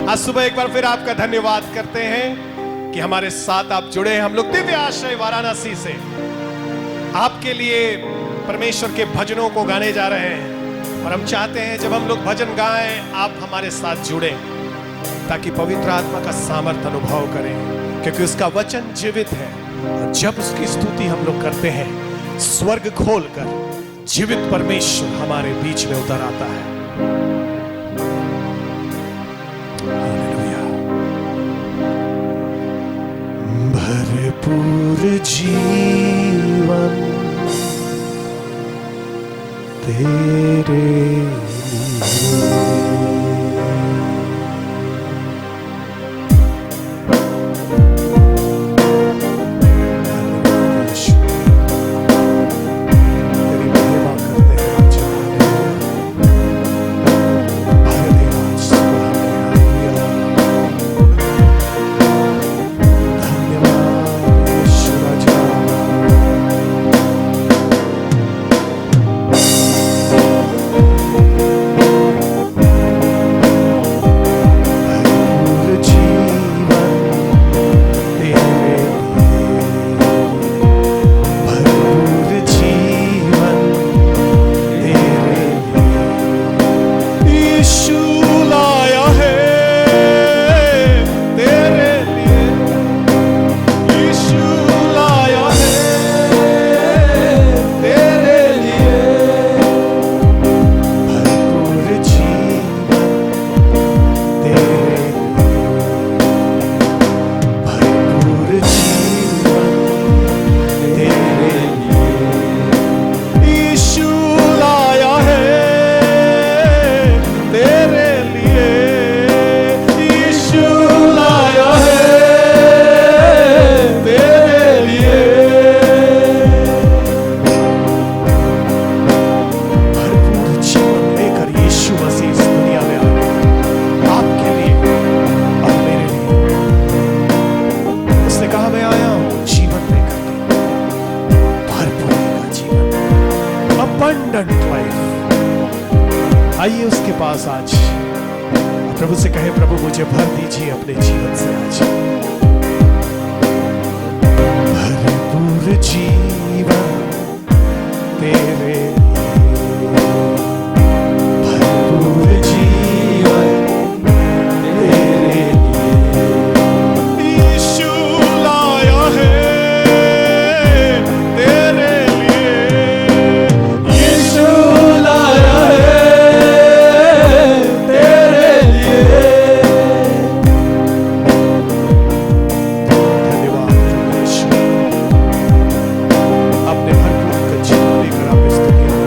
आज सुबह एक बार फिर आपका धन्यवाद करते हैं कि हमारे साथ आप जुड़े हैं। हम लोग दिव्य आश्रय वाराणसी से आपके लिए परमेश्वर के भजनों को गाने जा रहे हैं और हम चाहते हैं जब हम लोग भजन गाएं आप हमारे साथ जुड़े ताकि पवित्र आत्मा का सामर्थ अनुभव करें, क्योंकि उसका वचन जीवित है और जब उसकी स्तुति हम लोग करते हैं स्वर्ग खोलकर जीवित परमेश्वर हमारे बीच में उतर आता है। भरपूर जीवन तेरे आइए उसके पास आज प्रभु से कहे, प्रभु मुझे भर दीजिए अपने जीवन से आज। भरपूर जीवन तेरे भरपूर जीवन तेरे यीशु लाया है तेरे लिए, यीशु लाया है अपने भरपूर का जीवन लेकर आप इस दुनिया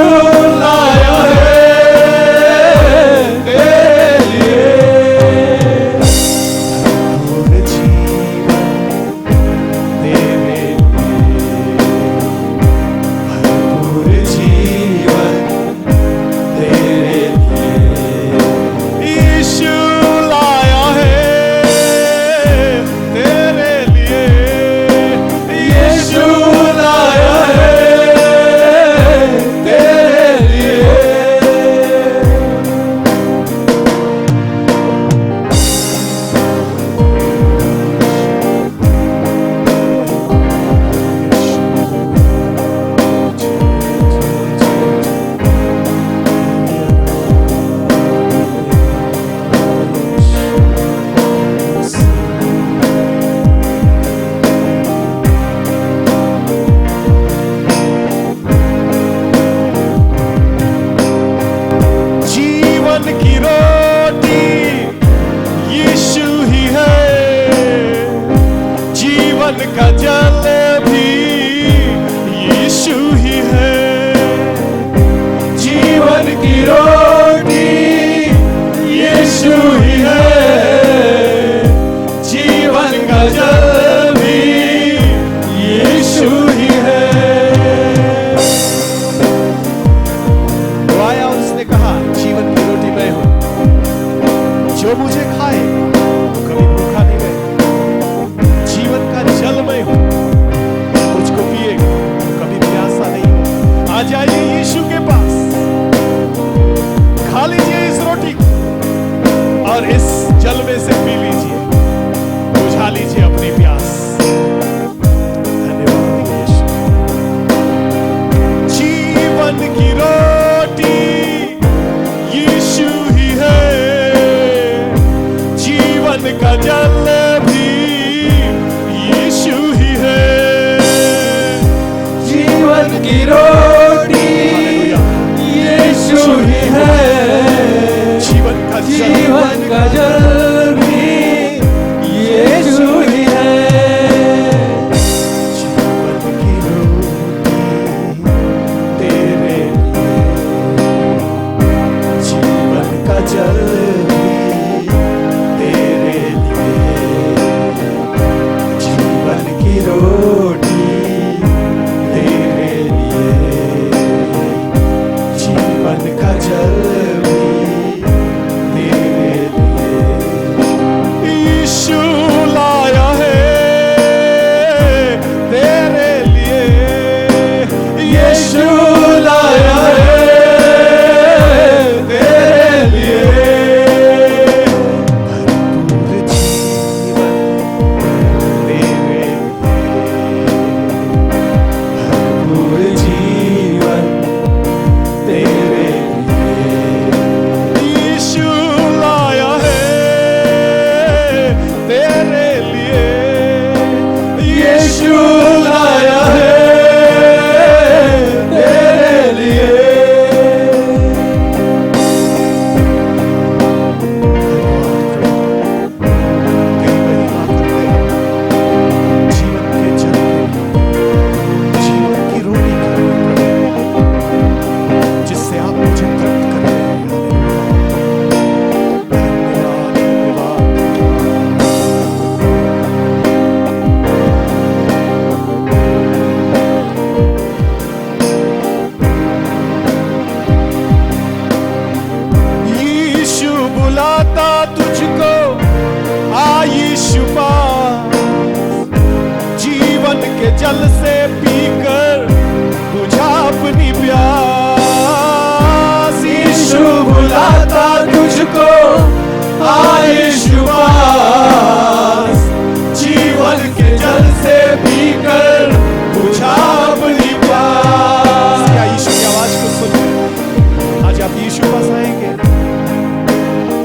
यीशु लाया है तेरे लिए भरपूर जीवन तेरे लिए, भरपूर जीवन तेरे लिए यीशु लाया है तेरे लिए, यीशु लाया है तेरे लिए जीवन की रोटी यीशु ही है, जीवन का जल भी यीशु ही है, जीवन की रोटी यीशु ही है, जीवन का जल भी यीशु ही है तो आया और उसने कहा जीवन की रोटी मैं हूं, जो मुझे खाए वो कभी भूखा नहीं रहे, जीवन का जल मैं हूं, मुझको पिएगा तो कभी प्यासा नहीं हो। आ जाइए यीशु के पास, खा लीजिए इस रोटी को और इस जल में से पी लीजिए, बुझा लीजिए अपनी प्यास। धन्यवाद यीशु। जीवन की रोटी यीशु ही है, जीवन का जल भी यीशु ही है, जीवन की रोटी यीशु ही है, जीवन का जल जीवन का जल भी यीशु ही है जीवन की रोटी तेरे लिए, जीवन का जल भी तेरे लिए, जीवन की रोटी तेरे लिए, जीवन का जल भी तेरे लिए यीशु लाया है तेरे लिए, यीशु लाया है तेरे लिए भरपूर जीवन तेरे भरपूर जीवन तेरे लिए यीशु लाया है तेरे लिए, यीशु लाया है तेरे लिए जीवन के जल जीवन की रोटी जिससे आप मुझे तृप्त कर रहे हैं। धन्यवाद, धन्यवाद। यीशु बुलाता तुझको, आ यीशु पास, जीवन के जल से पीकर बुझा अपनी प्यास। यीशु बुलाता तुझको आ यीशु पास, जीवन के जल से पीकर बुझा अपनी प्यास क्या यीशु की आवाज को सुन रहे हैं? आज आप यीशु पास आएंगे।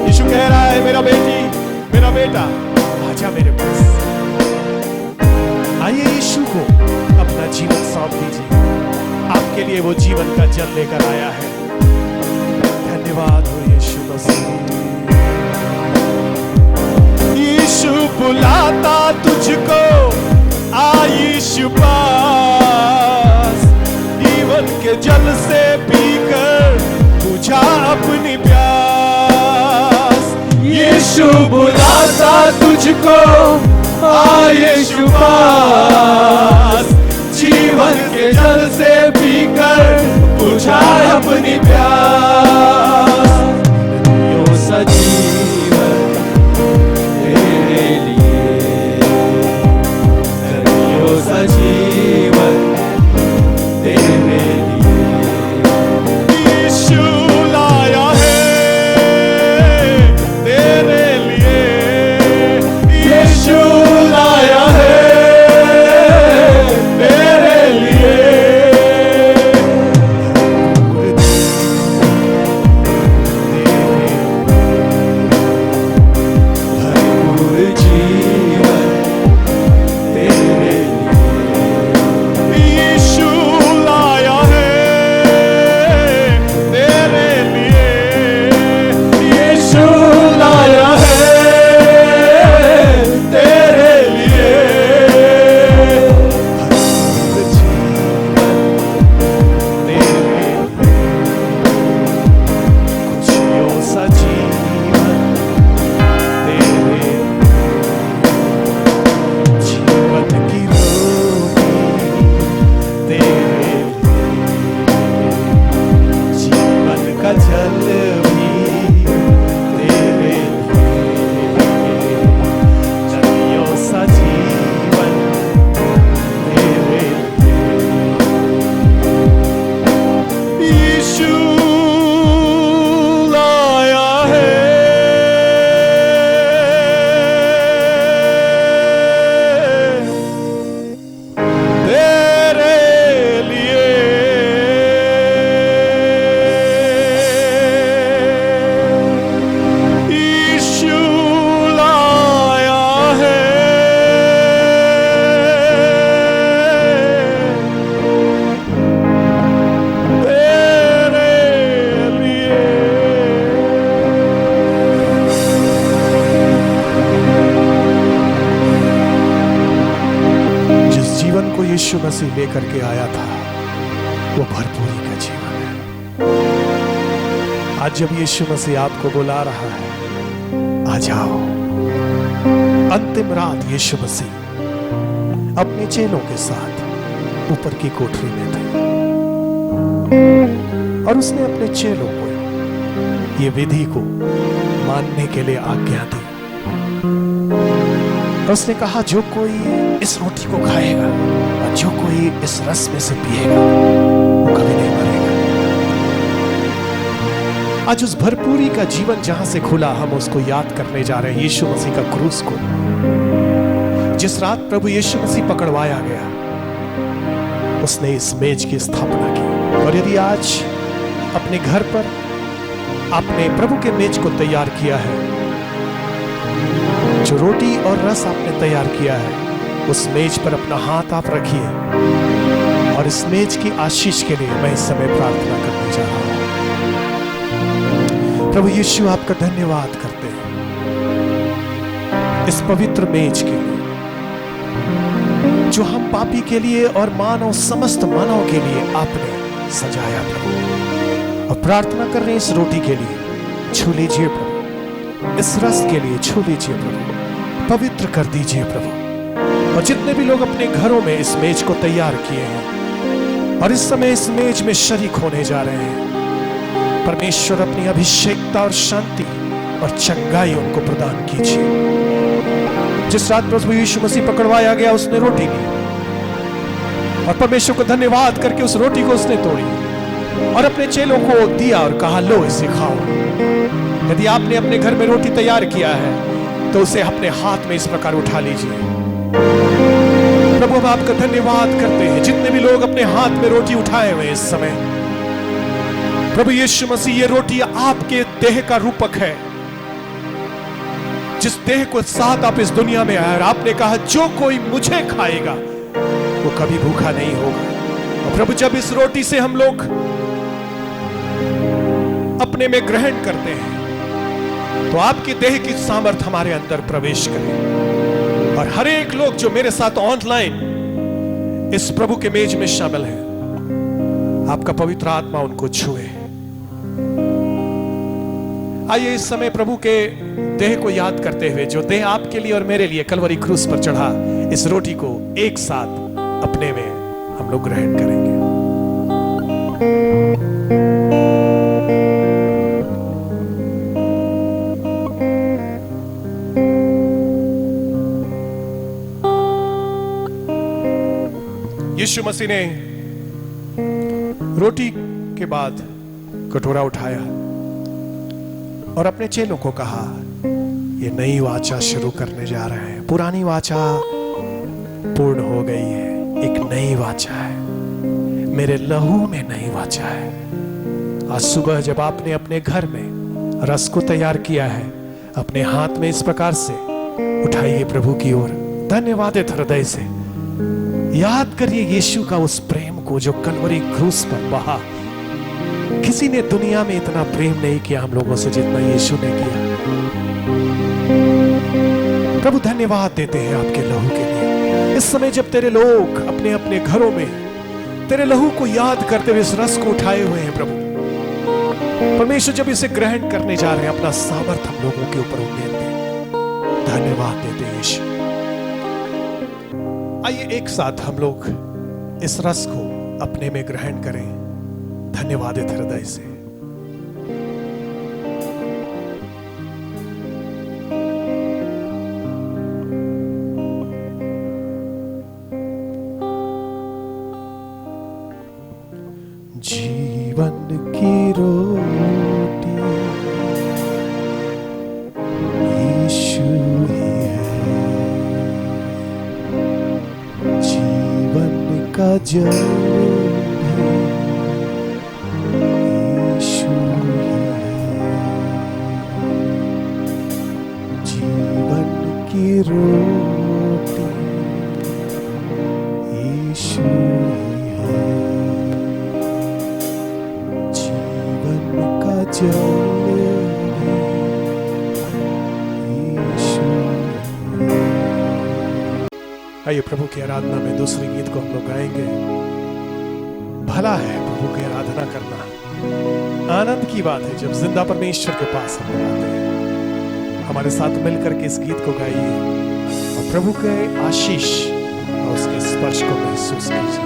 यीशु कह रहा है मेरा बेटी, मेरा बेटा, आजा मेरे पास। आइए यीशु को अपना जीवन सौंप दीजिए, आपके लिए वो जीवन का जल लेकर आया है। धन्यवाद हो यीशु मसीह। यीशु बुलाता तुझको, आ यीशु पास, जीवन के जल से पी मुझको आए शुपास, जीवन के जल से पीकर बुझाए अपनी प्यास। यो सजीवन तेरे लिए, यो सजीवन तेरे लिए। यीशु लाया है तेरे लिए, यीशु लाया है तेरे लिए। भरपूर जीवन तेरे लिए। यीशु लाया है तेरे लिए, यीशु लाया है तेरे लिए। खुशियों सा जीवन तेरे, जीवन की रोटी तेरे, जीवन का जल भी तेरे, नदियों सा जीवन तेरे। यीशु लाया है तेरे लिए। यीशु लाया है तेरे लिए। जिस जीवन को यीशु मसीह लेकर के आया था वो भरपूरी का जीवन है। आज जब यीशु मसीह आपको बुला रहा है, आ जाओ। अंतिम रात यीशु मसीह अपने चेलों के साथ ऊपर की कोठरी में थे और उसने अपने चेलों को ये विधि को मानने के लिए आज्ञा दी। और उसने कहा जो कोई इस रोटी को खाएगा और जो कोई इस रस में से पिएगा वो कभी नहीं मरेगा। आज उस भरपूरी का जीवन जहां से खुला, हम उसको याद करने जा रहे हैं। यीशु मसीह का क्रूस को, जिस रात प्रभु यीशु मसीह पकड़वाया गया, उसने इस मेज की स्थापना की। और यदि आज अपने घर पर आपने प्रभु के मेज को तैयार किया है, जो रोटी और रस आपने तैयार किया है, उस मेज पर अपना हाथ आप रखिए और इस मेज की आशीष के लिए मैं इस समय प्रार्थना करने जा रहा हूं। प्रभु यीशु आपका धन्यवाद करते हैं इस पवित्र मेज के लिए जो हम पापी के लिए और मानव समस्त मानव के लिए आपने सजाया प्रभु। और प्रार्थना कर रहे हैं इस रोटी के लिए, छू लीजिए प्रभु। इस रस के लिए छू लीजिए प्रभु, पवित्र कर दीजिए प्रभु। और जितने भी लोग अपने घरों में इस मेज को तैयार किए हैं और इस समय इस मेज में शरीक होने जा रहे हैं, परमेश्वर अपनी अभिषेकता और शांति और चंगाई उनको प्रदान कीजिए। जिस रात प्रभु यीशु मसीह पकड़वाया गया, उसने रोटी ली और परमेश्वर को धन्यवाद करके उस रोटी को उसने तोड़ी और अपने चेलों को दिया और कहा, लो इसे खाओ। यदि आपने अपने घर में रोटी तैयार किया है तो उसे अपने हाथ में इस प्रकार उठा लीजिए। प्रभु हम आपका धन्यवाद करते हैं जितने भी लोग अपने हाथ में रोटी उठाए हुए इस समय। प्रभु यीशु मसीह, ये रोटी आपके देह का रूपक है, जिस देह को साथ आप इस दुनिया में आए और आपने कहा जो कोई मुझे खाएगा वो कभी भूखा नहीं होगा। और प्रभु जब इस रोटी से हम लोग अपने में ग्रहण करते हैं तो आपकी देह की सामर्थ हमारे अंदर प्रवेश करे और हर एक लोग जो मेरे साथ ऑनलाइन इस प्रभु के मेज में शामिल है, आपका पवित्र आत्मा उनको छुए। आइए इस समय प्रभु के देह को याद करते हुए, जो देह आपके लिए और मेरे लिए कलवरी क्रूस पर चढ़ा, इस रोटी को एक साथ अपने में हम लोग ग्रहण करेंगे। यीशु मसीह ने रोटी के बाद कटोरा उठाया और अपने चेलों को कहा, ये नई वाचा शुरू करने जा रहे हैं। पुरानी वाचा पूर्ण हो गई है, एक नई वाचा है, मेरे लहू में नई वाचा है। आज सुबह जब आपने अपने घर में रस को तैयार किया है, अपने हाथ में इस प्रकार से उठाइए प्रभु की ओर, धन्यवादित हृदय से याद करिए यीशु का उस प्रेम को जो कलवरी क्रूस पर बहा। किसी ने दुनिया में इतना प्रेम नहीं किया हम लोगों से जितना यीशु ने किया। प्रभु धन्यवाद देते हैं आपके लहू के लिए। इस समय जब तेरे लोग अपने अपने घरों में तेरे लहू को याद करते हुए इस रस को उठाए हुए हैं प्रभु, परमेश्वर जब इसे ग्रहण करने जा रहे हैं, अपना सामर्थ हम लोगों के ऊपर उम्मीद दे। धन्यवाद देते हैं यीशु। आइए एक साथ हम लोग इस रस को अपने में ग्रहण करें, धन्यवादित हृदय से। जीवन की रोटी यीशु ही है, जीवन का जल यीशु ही है, जीवन की रोटी यीशु ही है, जीवन का जल यीशु ही है। आइए प्रभु की आराधना में दूसरे गीत को हम लोग गाएंगे। भला है प्रभु की आराधना करना, आनंद की बात है जब जिंदा परमेश्वर के पास हम लोग आते हैं। हमारे साथ मिलकर के इस गीत को गाइए और प्रभु के आशीष और उसके स्पर्श को महसूस कीजिए।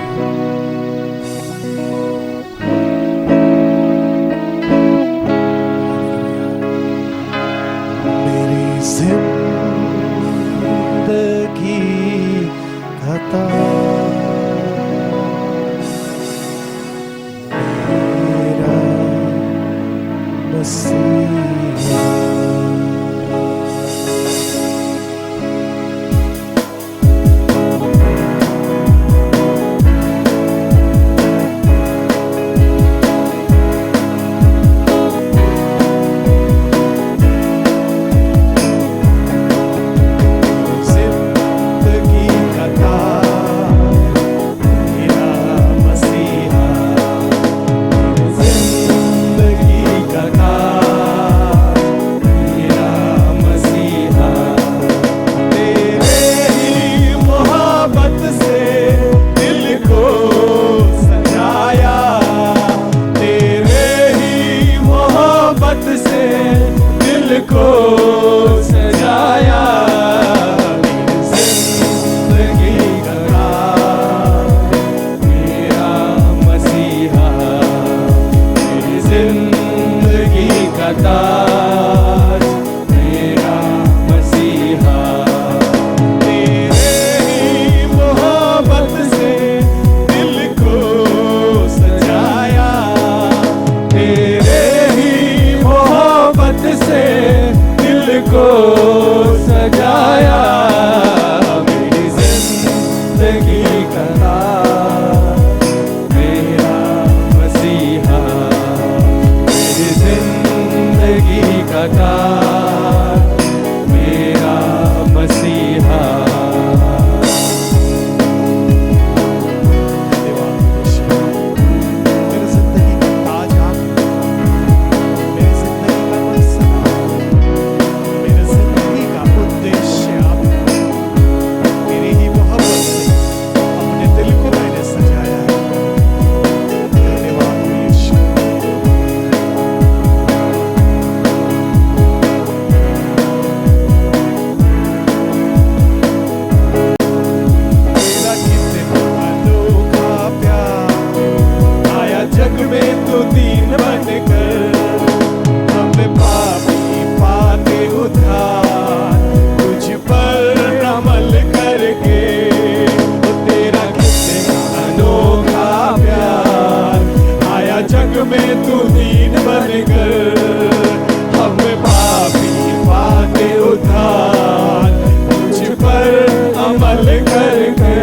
अमल करके।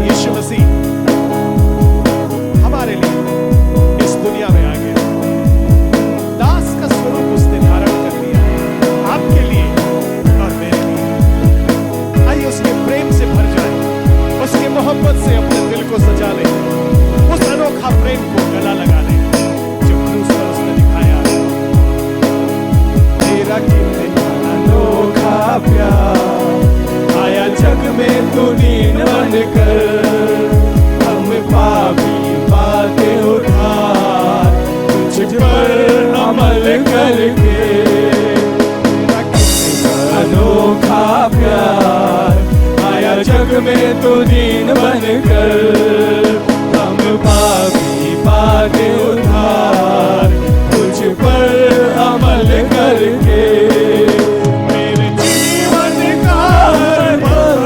यीशु मसीह हमारे लिए इस दुनिया में आ गया, दास का स्वरूप उसने धारण कर लिया आपके लिए और मेरे लिए। आइए उसके प्रेम से भर जाए, उसके मोहब्बत से अपने दिल को सजा ले, उस अनोखा प्रेम को गला लगा ले जो क्रूस पर उसने दिखाया। तेरा कितना अनोखा प्यार आया जग में तू दीन बनकर, हम पापी पाते उधार तुझ पर अमल करके। अनोखा प्यार आया जग में तू दीन बनकर, हम पापी पाते उधार तुझ पर अमल करके। मेरे जीवन का हर पल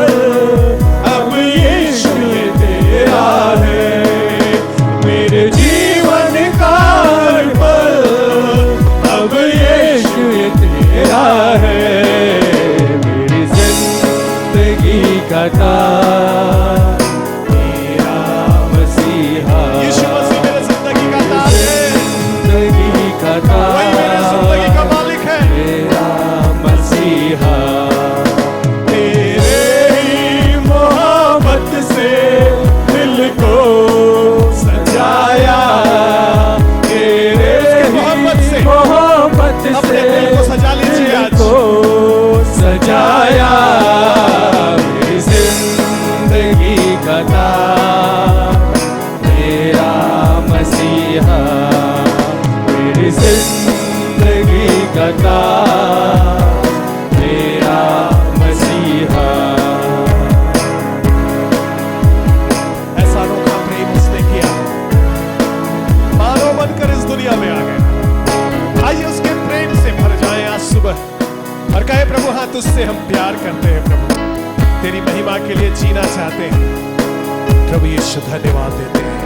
अब यीशु ये तेरा है, मेरे जीवन का हर पल अब यीशु ये तेरा है। मेरी जिंदगी का ताज तेरा मसीहा, यीशु मसीह मेरे जिंदगी का ताज है, जिंदगी का वही मेरे जिंदगी का ताज मालिक है। तेरा मसीहा। तेरे ही मोहब्बत से दिल को सजाया, तेरे मोहब्बत से मोहब्बत अपने से दिल को सजा लीजिए दिल आज। को सजाया। मेरी जिंदगी का ताज तेरा मसीहा, मेरी जिंदगी का ताज तेरा मसीहा। ऐसा अनोखा प्रेम उसने किया, मानव बनकर इस दुनिया में आ गया। आइए उसके प्रेम से भर जाएं आज सुबह और कहे प्रभु हाँ तुझसे हम प्यार करते हैं, प्रभु तेरी महिमा के लिए जीना चाहते हैं। प्रभु यीशु धन्यवाद देते हैं।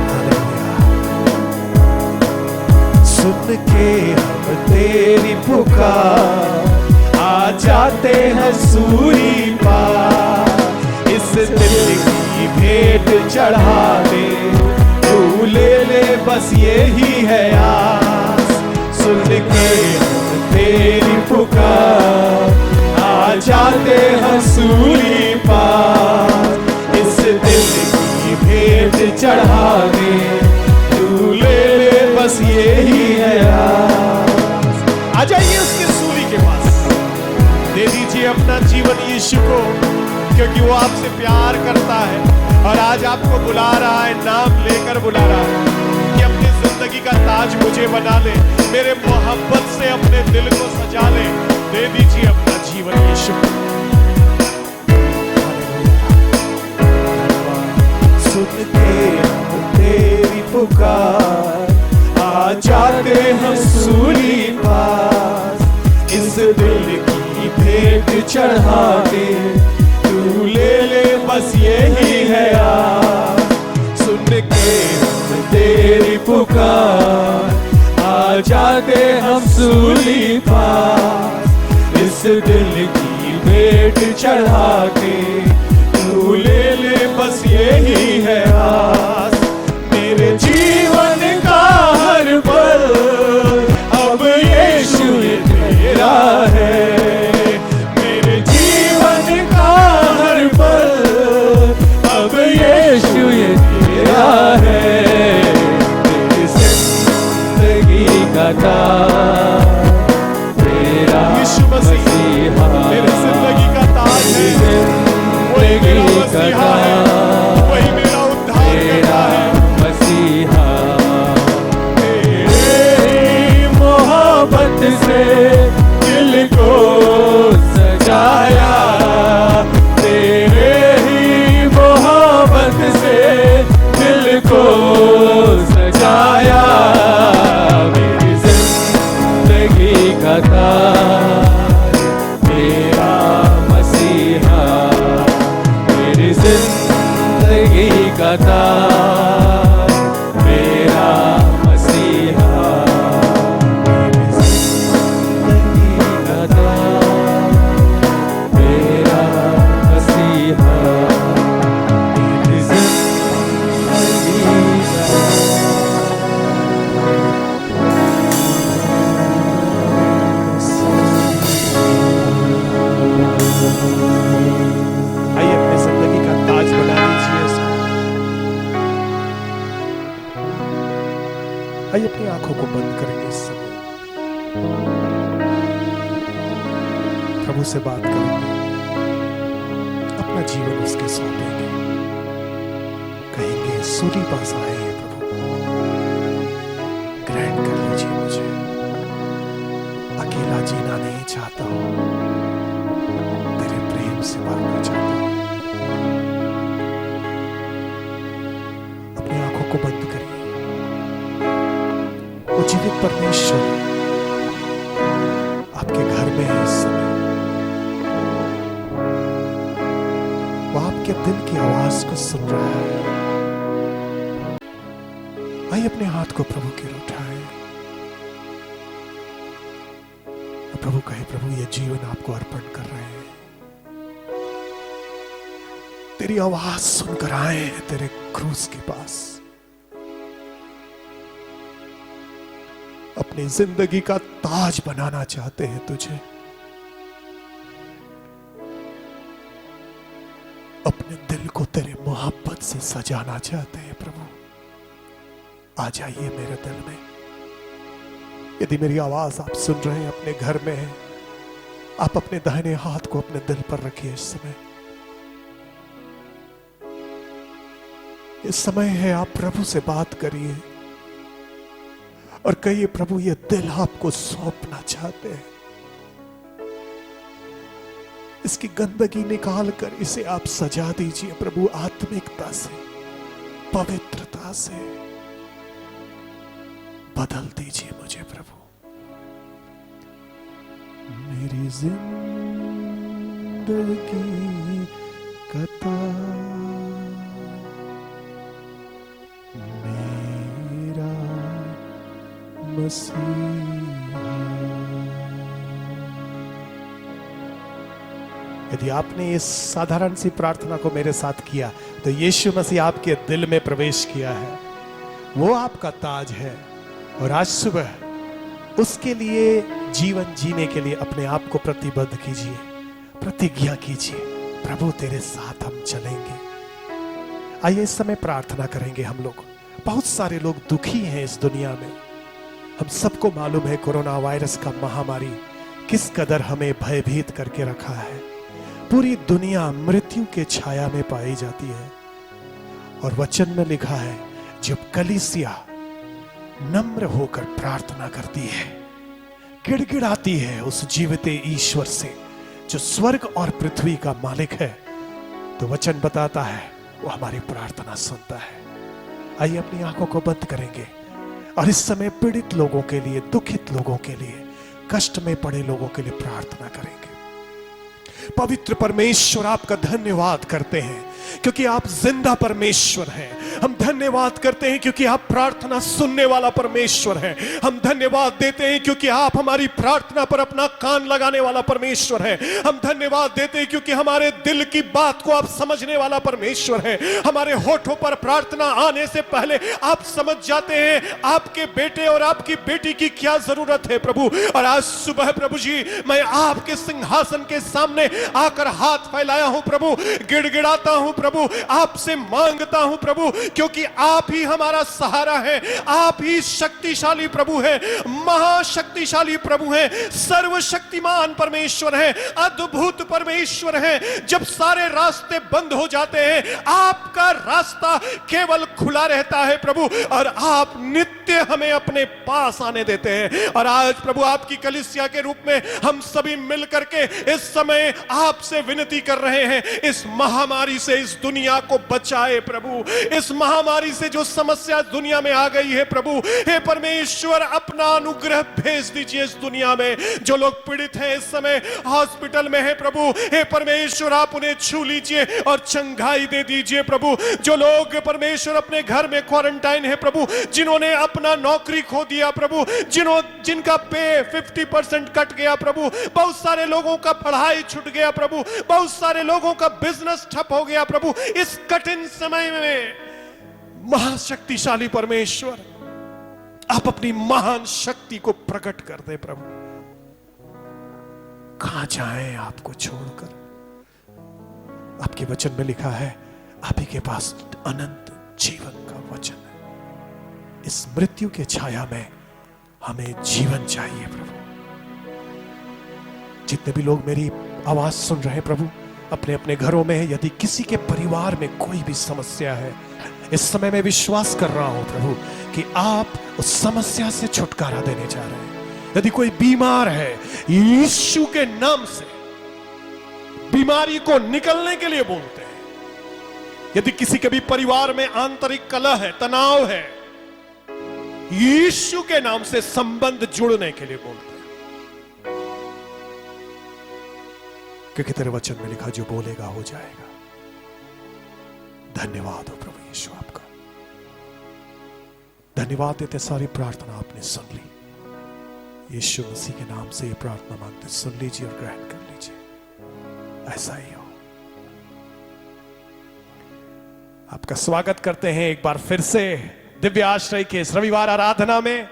हालेलुया। सुन के हम तेरी पुकार आ जाते हैं सूरी पार, इस दिल की भेंट चढ़ा दे तू ले ले बस यही है आस। सुन के हम तेरी पुकार आ जाते हैं सूरी पार, इस दिल की भेंट चढ़ा दे तू ले ले बस यही है आस। आ जाइए उसके सूली के पास, दे दीजिए अपना जीवन यीशु को, क्योंकि वो आपसे प्यार करता है और आज आपको बुला रहा है, नाम लेकर बुला रहा है कि अपनी जिंदगी का ताज मुझे बना ले, मेरे मोहब्बत से अपने दिल को सजा ले। दे दीजिए अपना जीवन यीशु को। सुन के हम तेरी पुकार आ जाते हैं सूली पास, इस दिल की भेंट चढ़ा दे तू ले ले बस यही है आस। सुन के हम तेरी पुकार आ जाते हम सूली पास, इस दिल की भेंट चढ़ा के तू ले ले बस यही है आस। मेरे जीवन का हर पल अब यीशु ये तेरा है, मेरे जीवन का हर पल अब यीशु ये तेरा है। मेरी जिंदगी का ताज तेरा यीशु मसीह मसीहा, मेरी जिंदगी का ताज है। आइए अपनी जिंदगी का ताज बना लीजिए इसको। आइए अपनी आंखों को बंद करेंगे इस समय, प्रभु से बात करेंगे, अपना जीवन उसके सौंपेंगे, कहेंगे सूरी पास आए हैं प्रभु, ग्रहण कर लीजिए मुझे, अकेला जीना नहीं चाहता हूं, तेरे प्रेम से मरना चाहता हूं। अपनी आंखों को बंद करिए। वो जीवित परमेश्वर आपके घर में है इस समय, वो आपके दिल की आवाज को सुन रहा है। आइए अपने हाथ को प्रभु की ओर उठाएं। प्रभु कहे, प्रभु ये जीवन आपको अर्पण कर रहे हैं, तेरी आवाज सुनकर आए हैं तेरे क्रूस के पास। अपनी जिंदगी का ताज बनाना चाहते हैं तुझे, अपने दिल को तेरे मोहब्बत से सजाना चाहते हैं। प्रभु आ जाइए मेरे दिल में। यदि मेरी आवाज आप सुन रहे हैं, अपने घर में है, आप अपने दाहिने हाथ को अपने दिल पर रखिए। इस समय है, आप प्रभु से बात करिए और कहिए, प्रभु ये दिल आपको सौंपना चाहते हैं, इसकी गंदगी निकाल कर इसे आप सजा दीजिए प्रभु, आत्मिकता से, पवित्रता से बदल दीजिए मुझे प्रभु। मेरी जिंदगी का मेरा मसीहा। यदि आपने इस साधारण सी प्रार्थना को मेरे साथ किया तो यीशु मसीह आपके दिल में प्रवेश किया है, वो आपका ताज है। और आज सुबह उसके लिए जीवन जीने के लिए अपने आप को प्रतिबद्ध कीजिए, प्रतिज्ञा कीजिए, प्रभु तेरे साथ हम चलेंगे। आइए इस समय प्रार्थना करेंगे हम लोग। बहुत सारे लोग दुखी हैं इस दुनिया में। हम सबको मालूम है कोरोना वायरस का महामारी किस कदर हमें भयभीत करके रखा है। पूरी दुनिया मृत्यु के छाया में पाई जाती है और वचन में लिखा है, जब कलीसिया नम्र होकर प्रार्थना करती है, गिड़गिड़ाती है उस जीवित ईश्वर से जो स्वर्ग और पृथ्वी का मालिक है, तो वचन बताता है वो हमारी प्रार्थना सुनता है। आइए अपनी आंखों को बंद करेंगे और इस समय पीड़ित लोगों के लिए, दुखित लोगों के लिए, कष्ट में पड़े लोगों के लिए प्रार्थना करेंगे। पवित्र परमेश्वर, आपका धन्यवाद करते हैं क्योंकि आप जिंदा परमेश्वर हैं। हम धन्यवाद करते हैं क्योंकि आप प्रार्थना सुनने वाला परमेश्वर हैं। हम धन्यवाद देते हैं क्योंकि आप हमारी प्रार्थना पर अपना कान लगाने वाला परमेश्वर हैं। हम धन्यवाद देते हैं क्योंकि हमारे दिल की बात को आप समझने वाला परमेश्वर हैं। हमारे होठों पर प्रार्थना आने से पहले आप समझ जाते हैं आपके बेटे और आपकी बेटी की क्या जरूरत है प्रभु। और आज सुबह प्रभु जी, मैं आपके सिंहासन के सामने आकर हाथ फैलाया हूं प्रभु, गिड़गिड़ाता हूं प्रभु, आपसे मांगता हूं प्रभु, क्योंकि आप ही हमारा सहारा है। आप ही शक्तिशाली प्रभु है, महाशक्तिशाली प्रभु है, सर्वशक्तिमान परमेश्वर है, अद्भुत परमेश्वर है। जब सारे रास्ते बंद हो जाते हैं, आपका रास्ता केवल खुला रहता है प्रभु, और आप नित्य हमें अपने पास आने देते हैं। और आज प्रभु आपकी कलीसिया के रूप में हम सभी मिलकर के इस समय आपसे विनती कर रहे हैं, इस महामारी से इस दुनिया को बचाए प्रभु। इस महामारी से जो समस्या दुनिया में आ गई है प्रभु, हे परमेश्वर अपना अनुग्रह भेज दीजिए इस दुनिया में। जो लोग पीड़ित हैं इस समय हॉस्पिटल में है प्रभु, हे परमेश्वर आप उन्हें छू लीजिए और चंगाई दे दीजिए प्रभु। जो लोग परमेश्वर अपने घर में क्वारंटाइन है प्रभु, जिन्होंने अपना नौकरी खो दिया प्रभु, जिनका पे 50% कट गया प्रभु, बहुत सारे लोगों का पढ़ाई छूट गया प्रभु, बहुत सारे लोगों का बिजनेस ठप हो गया प्रभु। इस कठिन समय में महाशक्तिशाली परमेश्वर आप अपनी महान शक्ति को प्रकट कर दे प्रभु। कहां जाएं आपको छोड़कर, आपके वचन में लिखा है, आप ही के पास अनंत जीवन का वचन है। इस मृत्यु के छाया में हमें जीवन चाहिए प्रभु। जितने भी लोग मेरी आवाज सुन रहे हैं प्रभु, अपने अपने घरों में, यदि किसी के परिवार में कोई भी समस्या है, इस समय मैं विश्वास कर रहा हूं प्रभु कि आप उस समस्या से छुटकारा देने जा रहे हैं। यदि कोई बीमार है, यीशु के नाम से बीमारी को निकलने के लिए बोलते हैं। यदि किसी के भी परिवार में आंतरिक कलह है, तनाव है, यीशु के नाम से संबंध जुड़ने के लिए बोलते हैं, क्योंकि तेरे वचन में लिखा, जो बोलेगा हो जाएगा। धन्यवाद हो प्रभु यीशु आपका। धन्यवाद देते, सारी प्रार्थना आपने सुन ली। यीशु मसीह के नाम से ये प्रार्थना मांगते, सुन लीजिए और ग्रहण कर लीजिए। ऐसा ही हो। आपका स्वागत करते हैं एक बार फिर से दिव्य आश्रय के इस रविवार आराधना में।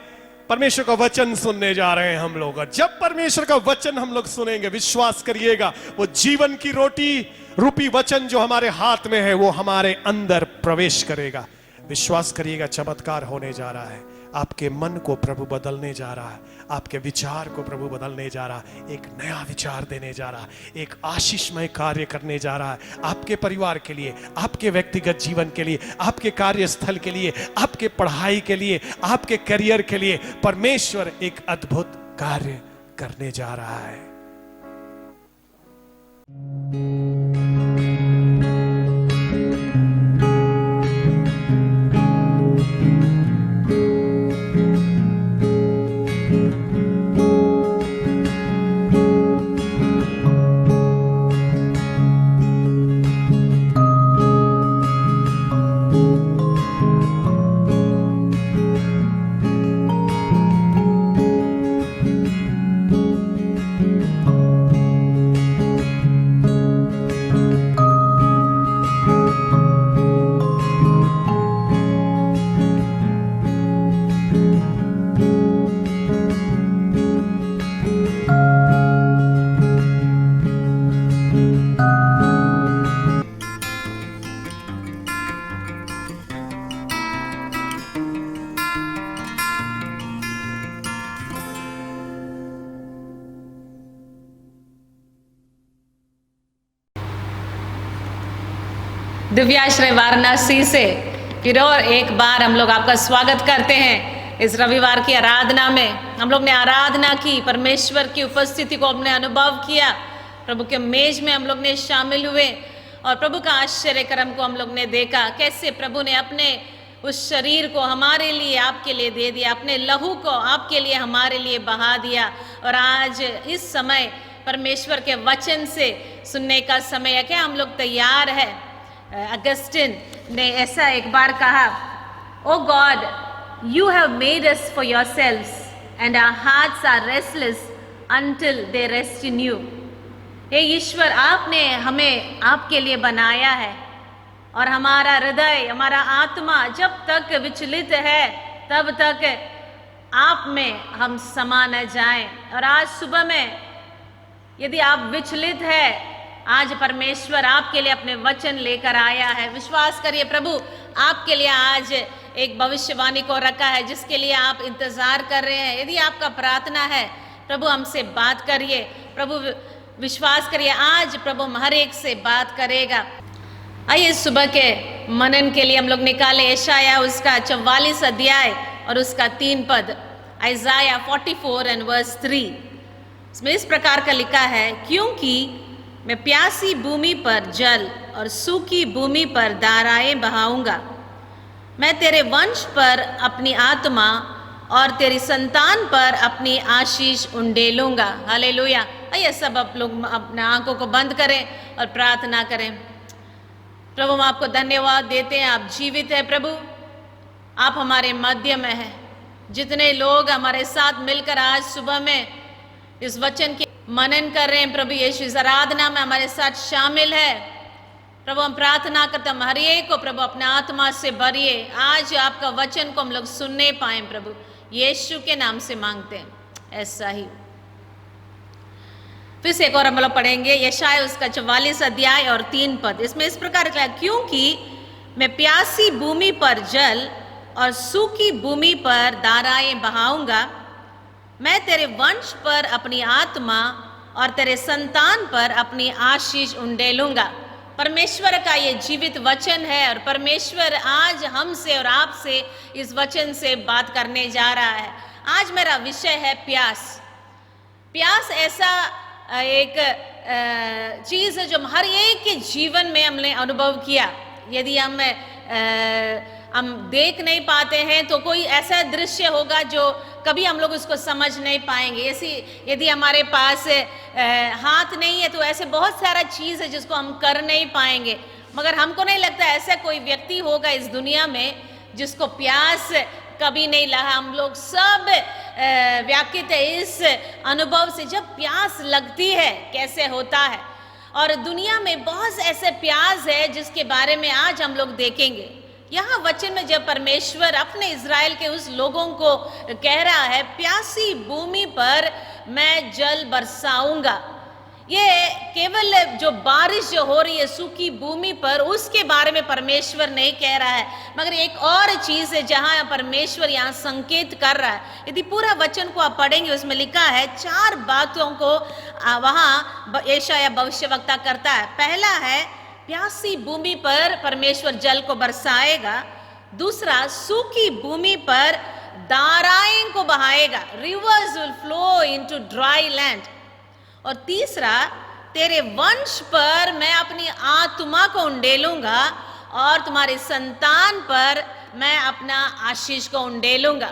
परमेश्वर का वचन सुनने जा रहे हैं हम लोग, और जब परमेश्वर का वचन हम लोग सुनेंगे, विश्वास करिएगा, वो जीवन की रोटी रूपी वचन जो हमारे हाथ में है, वो हमारे अंदर प्रवेश करेगा। विश्वास करिएगा, चमत्कार होने जा रहा है। आपके मन को प्रभु बदलने जा रहा है, आपके विचार को प्रभु बदलने जा रहा है, एक नया विचार देने जा रहा है, एक आशीषमय कार्य करने जा रहा है आपके परिवार के लिए, आपके व्यक्तिगत जीवन के लिए, आपके कार्यस्थल के लिए, आपके पढ़ाई के लिए, आपके करियर के लिए। परमेश्वर एक अद्भुत कार्य करने जा रहा है। दिव्याश्रय वाराणसी से फिर और एक बार हम लोग आपका स्वागत करते हैं इस रविवार की आराधना में। हम लोग ने आराधना की, परमेश्वर की उपस्थिति को हमने अनुभव किया, प्रभु के मेज में हम लोग ने शामिल हुए और प्रभु का आश्चर्य कर्म को हम लोग ने देखा, कैसे प्रभु ने अपने उस शरीर को हमारे लिए, आपके लिए दे दिया, अपने लहू को आपके लिए, हमारे लिए बहा दिया। और आज इस समय परमेश्वर के वचन से सुनने का समय है। क्या हम लोग तैयार है? अगस्टिन ने ऐसा एक बार कहा, O God, you have made us for yourselves and our hearts are restless until they rest in you. हे ईश्वर, आपने हमें आपके लिए बनाया है और हमारा हृदय, हमारा आत्मा जब तक विचलित है तब तक आप में हम समा न जाएं। और आज सुबह में यदि आप विचलित है, आज परमेश्वर आपके लिए अपने वचन लेकर आया है। विश्वास करिए, प्रभु आपके लिए आज एक भविष्यवाणी को रखा है जिसके लिए आप इंतजार कर रहे हैं। यदि आपका प्रार्थना है, प्रभु हमसे बात करिए। प्रभु विश्वास करिए, आज प्रभु हर एक से बात करेगा। आइए सुबह के मनन के लिए हम लोग निकाले यशाया उसका 44 अध्याय और उसका 3 पद। Isaiah 44 and verse 3। इसमें इस प्रकार का लिखा है, क्योंकि मैं प्यासी भूमि पर जल और सूखी भूमि पर धाराएं बहाऊंगा। मैं तेरे वंश पर अपनी आत्मा और तेरी संतान पर अपनी आशीष उंडेलूंगा। हालेलुया। आइए सब आप लोग अपने आंखों को बंद करें और प्रार्थना करें। प्रभु हम आपको धन्यवाद देते हैं, आप जीवित हैं प्रभु, आप हमारे मध्य में हैं। जितने लोग हमारे साथ मिलकर आज सुबह में इस वचन के मनन कर रहे हैं, प्रभु यीशु इस आराधना में हमारे साथ शामिल है। प्रभु हम प्रार्थना करते हैं, हर एक को प्रभु अपने आत्मा से भरिए। आज आपका वचन को हम लोग सुनने पाए प्रभु, यीशु के नाम से मांगते हैं, ऐसा ही। फिर से एक और हम लोग पढ़ेंगे यशाया उसका 44 अध्याय और 3 पद। इसमें इस प्रकार लिखा है, क्योंकि मैं प्यासी भूमि पर जल और सूखी भूमि पर धाराएं बहाऊंगा, मैं तेरे वंश पर अपनी आत्मा और तेरे संतान पर अपनी आशीष उंडेलूंगा। परमेश्वर का ये जीवित वचन है और परमेश्वर आज हमसे और आपसे इस वचन से बात करने जा रहा है। आज मेरा विषय है प्यास। प्यास ऐसा एक चीज है जो हर एक के जीवन में हमने अनुभव किया। यदि हम देख नहीं पाते हैं तो कोई ऐसा दृश्य होगा जो कभी हम लोग उसको समझ नहीं पाएंगे। ऐसी यदि हमारे पास हाथ नहीं है तो ऐसे बहुत सारा चीज है जिसको हम कर नहीं पाएंगे। मगर हमको नहीं लगता ऐसा कोई व्यक्ति होगा इस दुनिया में जिसको प्यास कभी नहीं लगा। हम लोग सब व्याकुल है इस अनुभव से, जब प्यास लगती है कैसे होता है। और दुनिया में बहुत ऐसे प्यास है जिसके बारे में आज हम लोग देखेंगे। यहाँ वचन में जब परमेश्वर अपने इज़राइल के उस लोगों को कह रहा है, प्यासी भूमि पर मैं जल बरसाऊंगा, ये केवल जो बारिश जो हो रही है सूखी भूमि पर उसके बारे में परमेश्वर नहीं कह रहा है, मगर एक और चीज है जहां परमेश्वर यहाँ संकेत कर रहा है। यदि पूरा वचन को आप पढ़ेंगे उसमें लिखा है 4 बातों को वहां यशाया भविष्यवक्ता करता है। पहला है प्यासी भूमि पर परमेश्वर जल को बरसाएगा। दूसरा, सूखी भूमि पर धाराएं को बहाएगा, rivers will flow into dry land. और तीसरा, तेरे वंश पर मैं अपनी आत्मा को उंडेलूंगा और तुम्हारे संतान पर मैं अपना आशीष को उंडेलूंगा।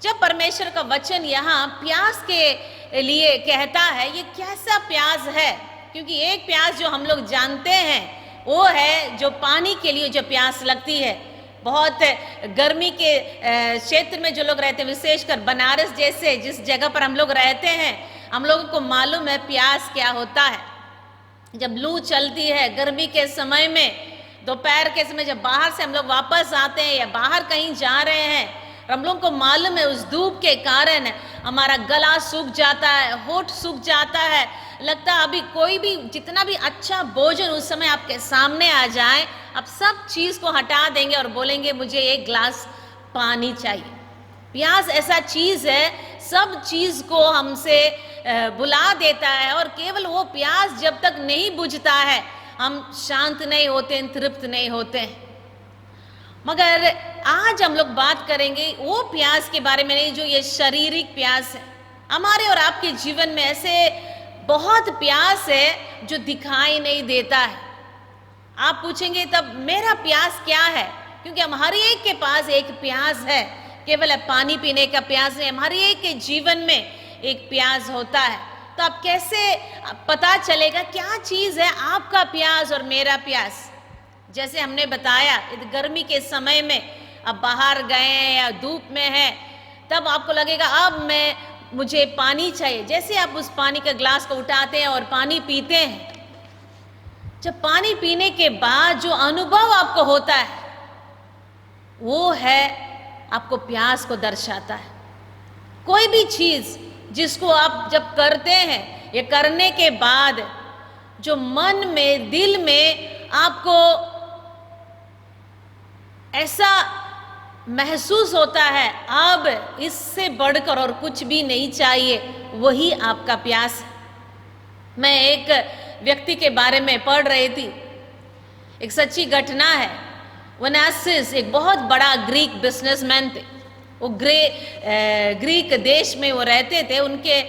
जब परमेश्वर का वचन यहाँ प्यास के लिए कहता है, ये कैसा प्यास है? क्योंकि एक प्यास जो हम लोग जानते हैं वो है जो पानी के लिए जो प्यास लगती है। बहुत गर्मी के क्षेत्र में जो लोग रहते हैं, विशेषकर बनारस जैसे जिस जगह पर हम लोग रहते हैं, हम लोगों को मालूम है प्यास क्या होता है। जब लू चलती है गर्मी के समय में, दोपहर के समय जब बाहर से हम लोग वापस आते हैं या बाहर कहीं जा रहे हैं, हम लोगों को मालूम है उस धूप के कारण हमारा गला सूख जाता है, होठ सूख जाता है। लगता है अभी कोई भी जितना भी अच्छा भोजन उस समय आपके सामने आ जाए, आप सब चीज को हटा देंगे और बोलेंगे मुझे एक ग्लास पानी चाहिए। प्यास ऐसा चीज है, सब चीज को हमसे बुला देता है और केवल वो प्यास जब तक नहीं बुझता है हम शांत नहीं होते, तृप्त नहीं होते। मगर आज हम लोग बात करेंगे वो प्यास के बारे में नहीं जो ये शारीरिक प्यास है। हमारे और आपके जीवन में ऐसे बहुत प्यास है जो दिखाई नहीं देता है। आप पूछेंगे तब मेरा प्यास क्या है? क्योंकि हम हर एक के पास एक प्यास है, केवल पानी पीने का प्यास नहीं, हमारे एक के जीवन में एक प्यास होता है। तो आप कैसे पता चलेगा क्या चीज है आपका प्यास और मेरा प्यास? जैसे हमने बताया गर्मी के समय में अब बाहर गए या धूप में है, तब आपको लगेगा अब मुझे पानी चाहिए। जैसे आप उस पानी का ग्लास को उठाते हैं और पानी पीते हैं, जब पानी पीने के बाद जो अनुभव आपको होता है वो है आपको प्यास को दर्शाता है। कोई भी चीज जिसको आप जब करते हैं, ये करने के बाद जो मन में, दिल में आपको ऐसा महसूस होता है अब इससे बढ़कर और कुछ भी नहीं चाहिए, वही आपका प्यास है। मैं एक व्यक्ति के बारे में पढ़ रही थी, एक सच्ची घटना है। वनासिस एक बहुत बड़ा ग्रीक बिजनेसमैन थे। वो ग्रीक देश में वो रहते थे। उनके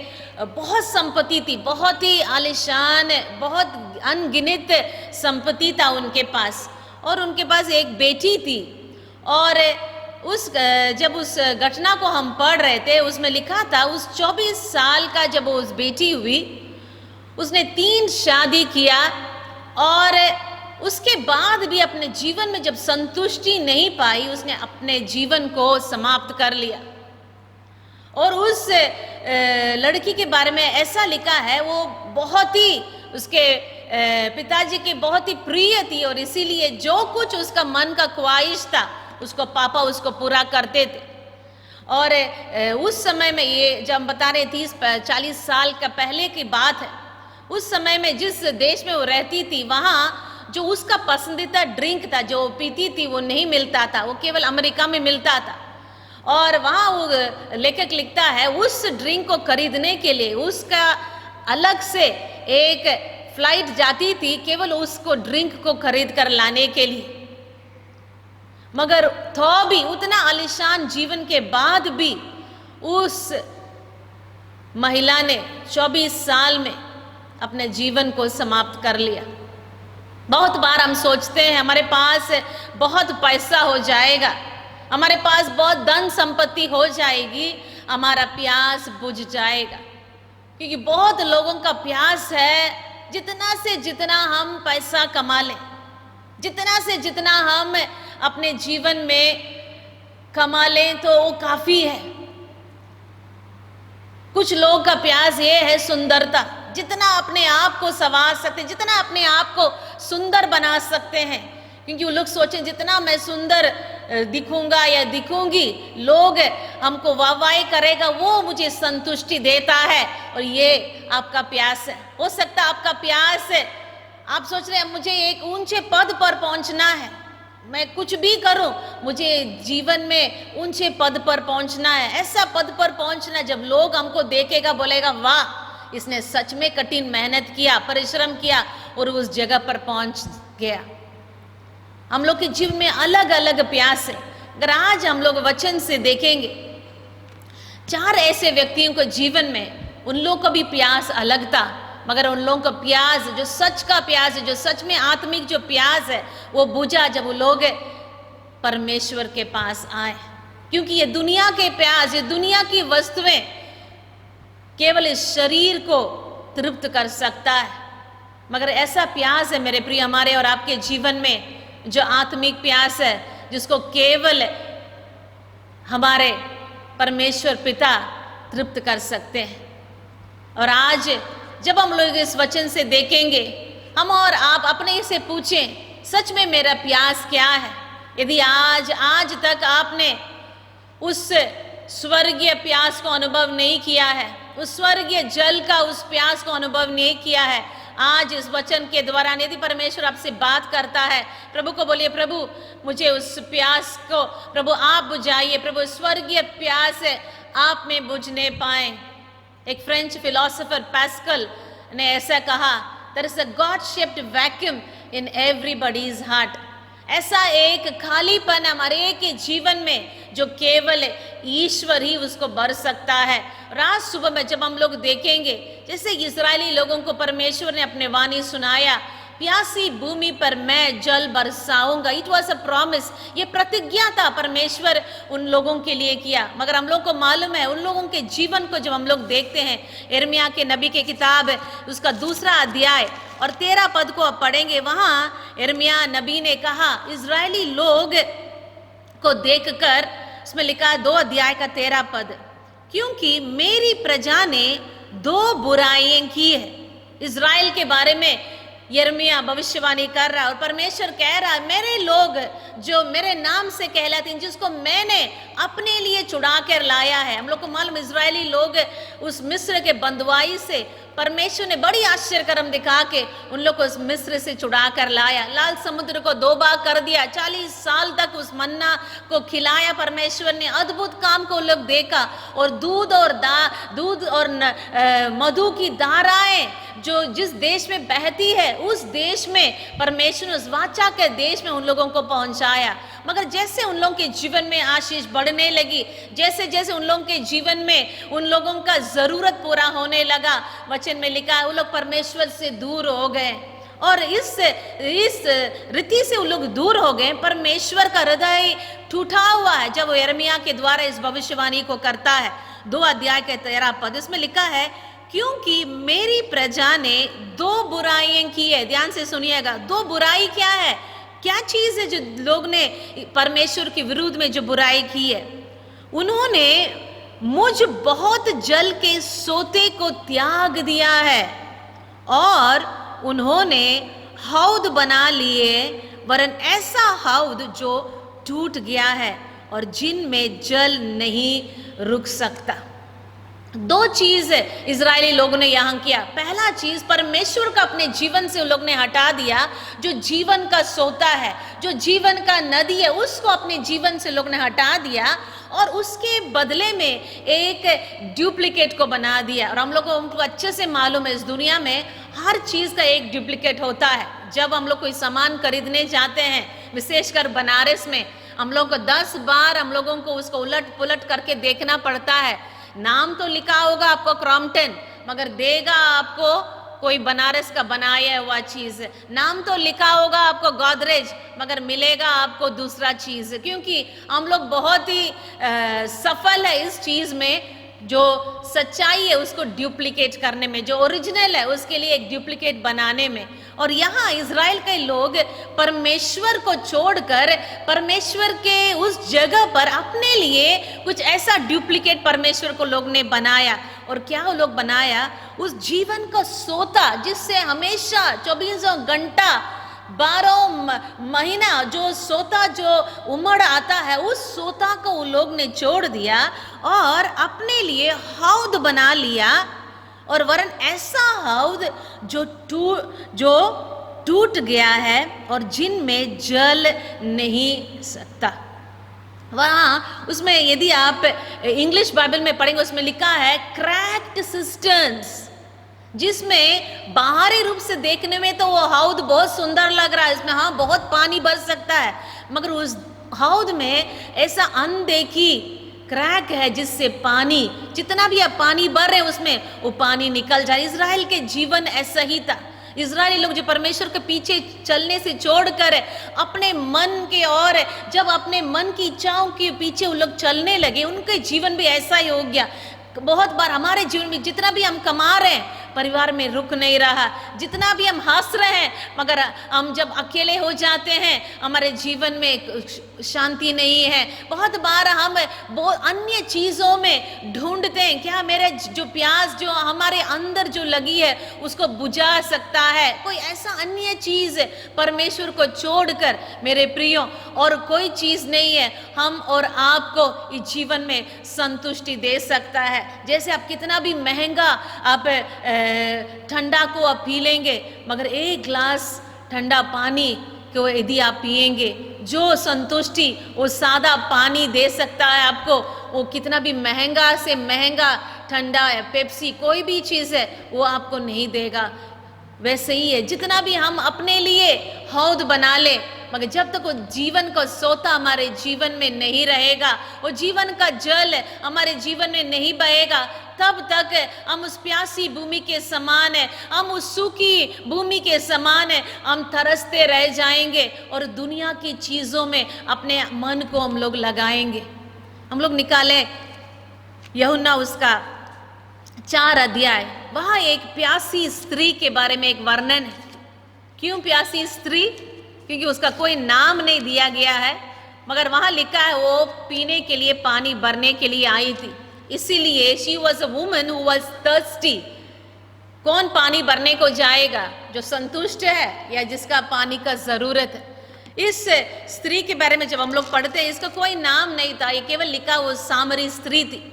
बहुत संपत्ति थी, बहुत ही आलीशान, बहुत अनगिनत संपत्ति था उनके पास। और उनके पास एक बेटी थी। और जब उस घटना को हम पढ़ रहे थे उसमें लिखा था उस 24 साल का जब उस बेटी हुई, उसने 3 शादी किया और उसके बाद भी अपने जीवन में जब संतुष्टि नहीं पाई, उसने अपने जीवन को समाप्त कर लिया। और उस लड़की के बारे में ऐसा लिखा है वो बहुत ही उसके पिताजी की बहुत ही प्रिय थी और इसीलिए जो कुछ उसका मन का ख्वाहिश था उसको पापा उसको पूरा करते थे। और उस समय में ये जब हम बता रहे 30-40 साल का पहले की बात है, उस समय में जिस देश में वो रहती थी वहाँ जो उसका पसंदीदा ड्रिंक था जो पीती थी वो नहीं मिलता था, वो केवल अमेरिका में मिलता था। और वहाँ वो लेखक लिखता है उस ड्रिंक को खरीदने के लिए उसका अलग से एक फ्लाइट जाती थी केवल उसको ड्रिंक को खरीद कर लाने के लिए। मगर तो भी उतना आलीशान जीवन के बाद भी उस महिला ने 24 साल में अपने जीवन को समाप्त कर लिया। बहुत बार हम सोचते हैं हमारे पास बहुत पैसा हो जाएगा, हमारे पास बहुत धन संपत्ति हो जाएगी, हमारा प्यास बुझ जाएगा। क्योंकि बहुत लोगों का प्यास है जितना से जितना हम पैसा कमा लें, जितना से जितना हम अपने जीवन में कमा लें तो वो काफी है। कुछ लोग का प्यास ये है सुंदरता, जितना अपने आप को संवार सकते, जितना अपने आप को सुंदर बना सकते हैं। क्योंकि वो लोग सोचें जितना मैं सुंदर दिखूंगा या दिखूंगी लोग हमको वाहवाही करेगा, वो मुझे संतुष्टि देता है। और ये आपका प्यास है। हो सकता है आपका प्यास है, आप सोच रहे हैं मुझे एक ऊंचे पद पर पहुंचना है, मैं कुछ भी करूं मुझे जीवन में ऊंचे पद पर पहुंचना है, ऐसा पद पर पहुंचना जब लोग हमको देखेगा बोलेगा वाह इसने सच में कठिन मेहनत किया, परिश्रम किया और उस जगह पर पहुंच गया। हम लोग के जीवन में अलग अलग प्यास है। अगर आज हम लोग वचन से देखेंगे 4 ऐसे व्यक्तियों के जीवन में उन लोगों का भी प्यास अलग था, मगर उन लोगों का प्यास जो सच का प्यास है, जो सच में आत्मिक जो प्यास है वो बुझा जब वो लोग परमेश्वर के पास आए। क्योंकि ये दुनिया के प्यास, ये दुनिया की वस्तुएं केवल इस शरीर को तृप्त कर सकता है, मगर ऐसा प्यास है मेरे प्रिय हमारे और आपके जीवन में जो आत्मिक प्यास है जिसको केवल हमारे परमेश्वर पिता तृप्त कर सकते हैं। और आज जब हम लोग इस वचन से देखेंगे हम और आप अपने से पूछें सच में मेरा प्यास क्या है। यदि आज तक आपने उस स्वर्गीय प्यास को अनुभव नहीं किया है, उस स्वर्गीय जल का उस प्यास को अनुभव नहीं किया है, आज इस वचन के द्वारा यदि परमेश्वर आपसे बात करता है, प्रभु को बोलिए प्रभु मुझे उस प्यास को प्रभु आप बुझाइए, प्रभु स्वर्गीय प्यास है आप में बुझने पाए। एक फ्रेंच फिलोसोफर पैस्कल ने ऐसा कहा, there is a God shaped vacuum in everybody's heart. ऐसा एक खालीपन हमारे के जीवन में जो केवल ईश्वर ही उसको भर सकता है। और आज सुबह में जब हम लोग देखेंगे जैसे इजरायली लोगों को परमेश्वर ने अपने वाणी सुनाया, प्यासी भूमि पर मैं जल बरसाऊंगा, इट वॉज अ प्रॉमिस, ये प्रतिज्ञा था परमेश्वर उन लोगों के लिए किया। मगर हम लोग को मालूम है उन लोगों के जीवन को जब हम लोग देखते हैं, यिर्मयाह के नबी के किताब उसका 2 अध्याय और 13 पद को आप पढ़ेंगे, वहां यिर्मयाह नबी ने कहा इजरायली लोग को देखकर, उसमें लिखा है 2 अध्याय का 13 पद, क्योंकि मेरी प्रजा ने 2 बुराइयां की है। इजराइल के बारे में यिर्मयाह भविष्यवाणी कर रहा है और परमेश्वर कह रहा है मेरे लोग जो मेरे नाम से कहलाते हैं, जिसको मैंने अपने लिए चुरा कर लाया है। हम लोग को मालूम इजरायली लोग उस मिस्र के बंधुआई से परमेश्वर ने बड़ी आश्चर्य कर्म दिखा के उन लोग को उस मिस्र से चुरा कर लाया, लाल समुद्र को 2 भाग कर दिया, 40 साल तक उस मन्ना को खिलाया परमेश्वर ने, अद्भुत काम को लोग देखा। और दूध और मधु की धाराएं जो जिस देश में बहती है उस देश में परमेश्वर ने उस वाचा के देश में उन लोगों को पहुंचाया। मगर जैसे उन लोगों के जीवन में आशीष बढ़ने लगी, जैसे जैसे उन लोगों के जीवन में उन लोगों का जरूरत पूरा होने लगा, वचन में लिखा है वो लोग परमेश्वर से दूर हो गए। और इस रीति से वो लोग दूर हो गए, परमेश्वर का हृदय टूटा हुआ है जब वो यिर्मयाह के द्वारा इस भविष्यवाणी को करता है। 2 अध्याय के 13 पद इसमें लिखा है, क्योंकि मेरी प्रजा ने 2 बुराइयां की है। ध्यान से सुनिएगा, 2 बुराई क्या है, क्या चीज है जो लोग ने परमेश्वर के विरुद्ध में जो बुराई की है। उन्होंने मुझ बहुत जल के सोते को त्याग दिया है और उन्होंने हौद बना लिए, वरन ऐसा हौद जो टूट गया है और जिनमें जल नहीं रुक सकता। दो चीज इजरायली लोगों ने यहां किया। पहला चीज, परमेश्वर का अपने जीवन से उन लोग ने हटा दिया। जो जीवन का सोता है, जो जीवन का नदी है, उसको अपने जीवन से लोग ने हटा दिया और उसके बदले में एक डुप्लीकेट को बना दिया। और हम लोग को उनको अच्छे से मालूम है, इस दुनिया में हर चीज का एक डुप्लीकेट होता है। जब हम लोग कोई सामान खरीदने जाते हैं, विशेषकर बनारस में, हम लोग को 10 बार हम लोगों को उसको उलट पुलट करके देखना पड़ता है। नाम तो लिखा होगा आपको क्रॉम्पटन, मगर देगा आपको कोई बनारस का बनाया हुआ चीज। नाम तो लिखा होगा आपको गोदरेज, मगर मिलेगा आपको दूसरा चीज। क्योंकि हम लोग बहुत ही सफल है इस चीज में, जो सच्चाई है उसको डुप्लीकेट करने में, जो ओरिजिनल है उसके लिए एक डुप्लीकेट बनाने में। और यहाँ इज़राइल के लोग परमेश्वर को छोड़कर परमेश्वर के उस जगह पर अपने लिए कुछ ऐसा डुप्लीकेट परमेश्वर को लोग ने बनाया। और क्या वो लोग बनाया? उस जीवन का सोता, जिससे हमेशा 24 घंटा 12 महीना जो सोता जो उमड़ आता है, उस सोता को वो लोग ने छोड़ दिया और अपने लिए हौद बना लिया। और वरन ऐसा हौद जो टूट गया है और जिनमें जल नहीं सकता। वहाँ उसमें यदि आप इंग्लिश बाइबल में पढ़ेंगे, उसमें लिखा है क्रैक्ड सिस्टर्न्स, जिसमें बाहरी रूप से देखने में तो वो हौद बहुत सुंदर लग रहा है, इसमें हाँ बहुत पानी बच सकता है, मगर उस हौद में ऐसा अनदेखी क्रैक है जिससे पानी, जितना भी आप पानी भर रहे हैं उसमें वो पानी निकल जाए। इज़राइल के जीवन ऐसा ही था। इज़राइली लोग जो परमेश्वर के पीछे चलने से छोड़कर अपने मन के और जब अपने मन की इच्छाओं के पीछे वो लोग चलने लगे, उनके जीवन भी ऐसा ही हो गया। बहुत बार हमारे जीवन में जितना भी हम कमा रहे हैं, परिवार में रुक नहीं रहा, जितना भी हम हंस रहे हैं, मगर हम जब अकेले हो जाते हैं हमारे जीवन में शांति नहीं है। बहुत बार हम बहुत अन्य चीज़ों में ढूंढते हैं, क्या मेरे जो प्यास जो हमारे अंदर जो लगी है उसको बुझा सकता है, कोई ऐसा अन्य चीज़ परमेश्वर को छोड़कर मेरे प्रियो और कोई चीज़ नहीं है हम और आपको इस जीवन में संतुष्टि दे सकता है। जैसे आप कितना भी महंगा आप ठंडा को आप पी लेंगे, मगर एक ग्लास ठंडा पानी को यदि आप पिएंगे, जो संतुष्टि वो सादा पानी दे सकता है आपको, वो कितना भी महंगा से महंगा ठंडा है, पेप्सी कोई भी चीज़ है, वो आपको नहीं देगा। वैसे ही है, जितना भी हम अपने लिए हौद बना ले, मगर जब तक वो जीवन का सोता हमारे जीवन में नहीं रहेगा, वो जीवन का जल हमारे जीवन में नहीं बहेगा, तब तक हम उस प्यासी भूमि के समान है, हम उस सूखी भूमि के समान है, हम तरसते रह जाएंगे और दुनिया की चीज़ों में अपने मन को हम लोग लगाएंगे। हम लोग निकालें यूहन्ना उसका 4 अध्याय, वहाँ एक प्यासी स्त्री के बारे में एक वर्णन है। क्यों प्यासी स्त्री? क्योंकि उसका कोई नाम नहीं दिया गया है, मगर वहाँ लिखा है वो पीने के लिए पानी भरने के लिए आई थी, इसीलिए she was a woman who was thirsty. कौन पानी भरने को जाएगा? जो संतुष्ट है या जिसका पानी का जरूरत है। इस स्त्री के बारे में जब हम लोग पढ़ते हैं, इसका कोई नाम नहीं था, ये केवल लिखा वो सामरी स्त्री थी।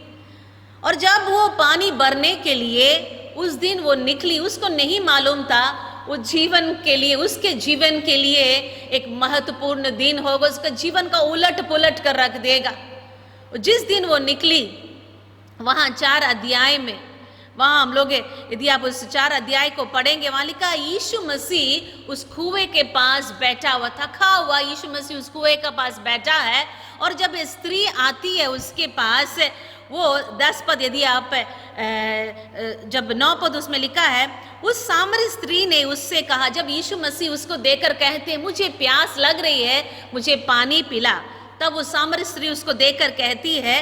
और जब वो पानी भरने के लिए उस दिन वो निकली, उसको नहीं मालूम था वो जीवन के लिए, उसके जीवन के लिए एक महत्वपूर्ण दिन होगा, उसका जीवन का उलट पुलट कर रख देगा। जिस दिन वो निकली, वहाँ 4 अध्याय में, वहाँ हम लोग यदि आप उस 4 अध्याय को पढ़ेंगे, वहाँ लिखा यीशु मसीह उस कुएं के पास बैठा हुआ, थका हुआ यीशु मसीह उस कुएं के पास बैठा है। और जब स्त्री आती है उसके पास, वो 10 पद यदि आप जब 9 पद उसमें लिखा है, उस सामरी स्त्री ने उससे कहा, जब यीशु मसीह उसको देकर कहते हैं मुझे प्यास लग रही है, मुझे पानी पिला, तब वो सामरी स्त्री उसको देकर कहती है,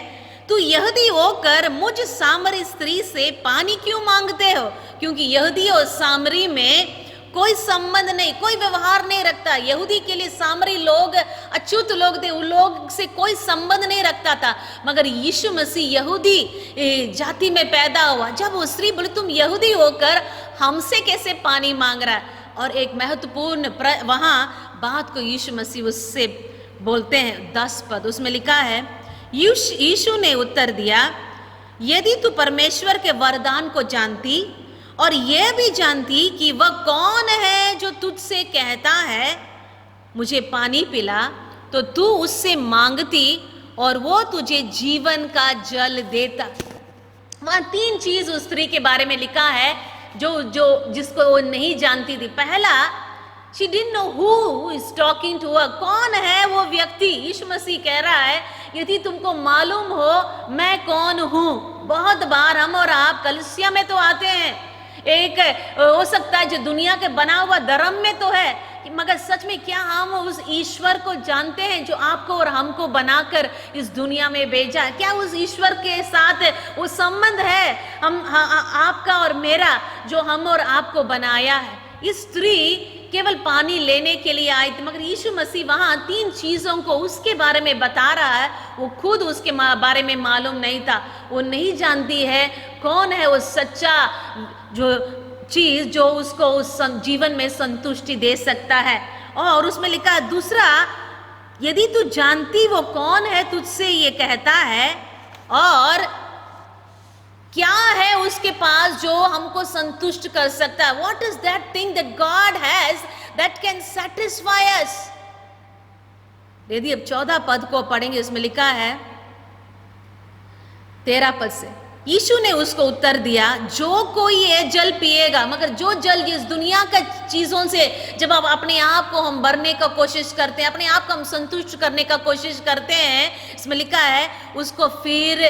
तू यहूदी होकर मुझ सामरी स्त्री से पानी क्यों मांगते हो? क्योंकि यहूदी और सामरी में कोई संबंध नहीं, कोई व्यवहार नहीं रखता। यहूदी के लिए सामरी लोग अछूत लोग थे, उन लोग से कोई संबंध नहीं रखता था। मगर यीशु मसीह यहूदी जाति में पैदा हुआ। जब वो स्त्री बोले तुम यहूदी होकर हमसे कैसे पानी मांग रहा है? और एक महत्वपूर्ण वहाँ बात को यीशु मसीह उससे बोलते हैं। 10 पद उसमें लिखा है, यीशु ने उत्तर दिया, यदि तू परमेश्वर के वरदान को जानती और यह भी जानती कि वह कौन है जो तुझसे कहता है मुझे पानी पिला, तो तू उससे मांगती और वो तुझे जीवन का जल देता। वहां 3 चीज उस स्त्री के बारे में लिखा है जिसको वो नहीं जानती थी। पहला, she didn't know who is talking to her, कौन है वो व्यक्ति। यीशु मसीह कह रहा है यदि तुमको मालूम हो मैं कौन हूं। बहुत बार हम और आप कलीसिया में तो आते हैं, एक हो सकता है जो दुनिया के बना हुआ धर्म में तो है, मगर सच में क्या हम उस ईश्वर को जानते हैं जो आपको और हमको बनाकर इस दुनिया में भेजा है? क्या उस ईश्वर के साथ वो संबंध है आपका और मेरा जो हम और आपको बनाया है? इस स्त्री केवल पानी लेने के लिए आई थी, मगर यीशु मसीह वहां 3 चीजों को उसके बारे में बता रहा है। वो खुद उसके बारे में मालूम नहीं था, वो नहीं जानती है कौन है वो सच्चा जो चीज जो उसको उस जीवन में संतुष्टि दे सकता है। और उसमें लिखा है दूसरा, यदि तू जानती वो कौन है तुझसे ये कहता है, और क्या है उसके पास जो हमको संतुष्ट कर सकता है? What is that thing that God has that can satisfy us? यदि अब 14 पद को पढ़ेंगे, उसमें लिखा है 13 पद से, यीशु ने उसको उत्तर दिया, जो कोई ये जल पिएगा, मगर जो जल इस दुनिया का चीजों से जब आप अपने आप को हम भरने का कोशिश करते हैं, अपने आप को हम संतुष्ट करने का कोशिश करते हैं, इसमें लिखा है उसको फिर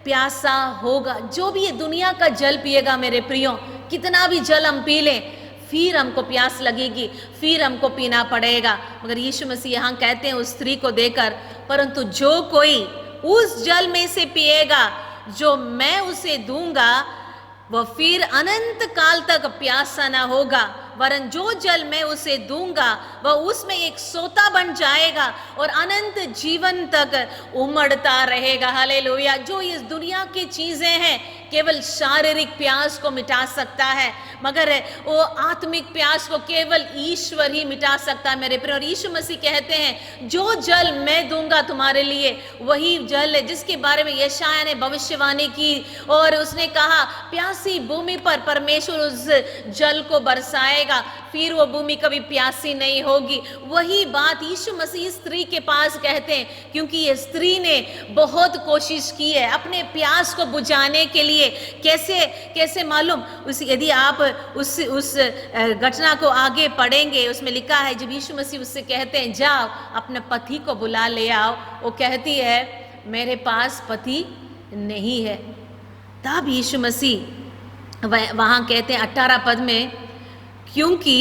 प्यासा होगा। जो भी ये दुनिया का जल पिएगा मेरे प्रियो, कितना भी जल हम पी लें फिर हमको प्यास लगेगी, फिर हमको पीना पड़ेगा। मगर यीशु मसीह यहाँ कहते हैं उस स्त्री को देकर, परंतु जो कोई उस जल में से पिएगा जो मैं उसे दूंगा वह फिर अनंत काल तक प्यासा ना होगा, वरन जो जल मैं उसे दूंगा वह उसमें एक सोता बन जाएगा और अनंत जीवन तक उमड़ता रहेगा। हालेलुया। जो इस दुनिया की चीजें हैं केवल शारीरिक प्यास को मिटा सकता है, मगर वो आत्मिक प्यास को केवल ईश्वर ही मिटा सकता है मेरे प्रिय। और यीशु मसीह कहते हैं जो जल मैं दूंगा तुम्हारे लिए वही जल है जिसके बारे में यशायाह ने भविष्यवाणी की, और उसने कहा प्यासी भूमि पर परमेश्वर उस जल को बरसाएगा, फिर वो भूमि कभी प्यासी नहीं होगी। वही बात यीशु मसीह स्त्री के पास कहते हैं, क्योंकि ये स्त्री ने बहुत कोशिश की है अपने प्यास को बुझाने के लिए। कैसे मालूम? यदि आप उस घटना को आगे पढ़ेंगे, उसमें लिखा है जब यीशु मसीह उससे कहते हैं जाओ अपने पति को बुला ले आओ, वो कहती है मेरे पास पति नहीं है। तब यीशु मसीह वहां कहते हैं 18 पद में, क्योंकि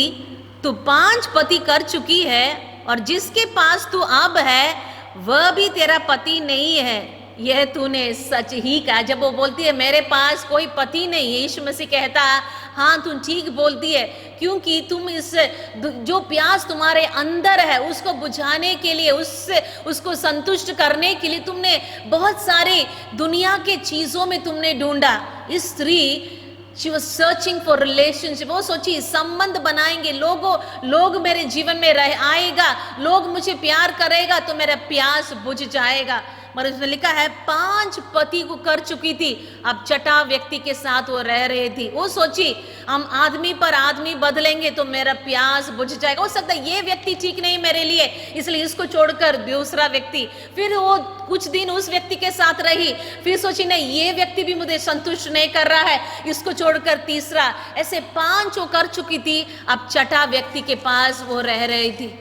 तू 5 पति कर चुकी है और जिसके पास तू अब है वह भी तेरा पति नहीं है, यह तूने सच ही कहा। जब वो बोलती है मेरे पास कोई पति नहीं है, यीशु मसीह कहता है हाँ तुम ठीक बोलती है, क्योंकि तुम इस जो प्यास तुम्हारे अंदर है उसको बुझाने के लिए, उसको संतुष्ट करने के लिए तुमने बहुत सारे दुनिया के चीजों में तुमने ढूंढा। इस स्त्री She was searching for relationship. वो सोची संबंध बनाएंगे, लोग मेरे जीवन में आएगा, लोग मुझे प्यार करेगा तो मेरा प्यास बुझ जाएगा। मगर उसमें लिखा है 5 पति को कर चुकी थी, अब छठा व्यक्ति के साथ वो रह रही थी। वो सोची हम आदमी पर आदमी बदलेंगे तो मेरा प्यास बुझ जाएगा, हो सकता है ये व्यक्ति ठीक नहीं मेरे लिए, इसलिए इसको छोड़कर दूसरा व्यक्ति। फिर वो कुछ दिन उस व्यक्ति के साथ रही, फिर सोची नहीं ये व्यक्ति भी मुझे संतुष्ट नहीं कर रहा है, इसको छोड़कर तीसरा। ऐसे 5 वो कर चुकी थी, अब छठा व्यक्ति के पास वो रह रही थी।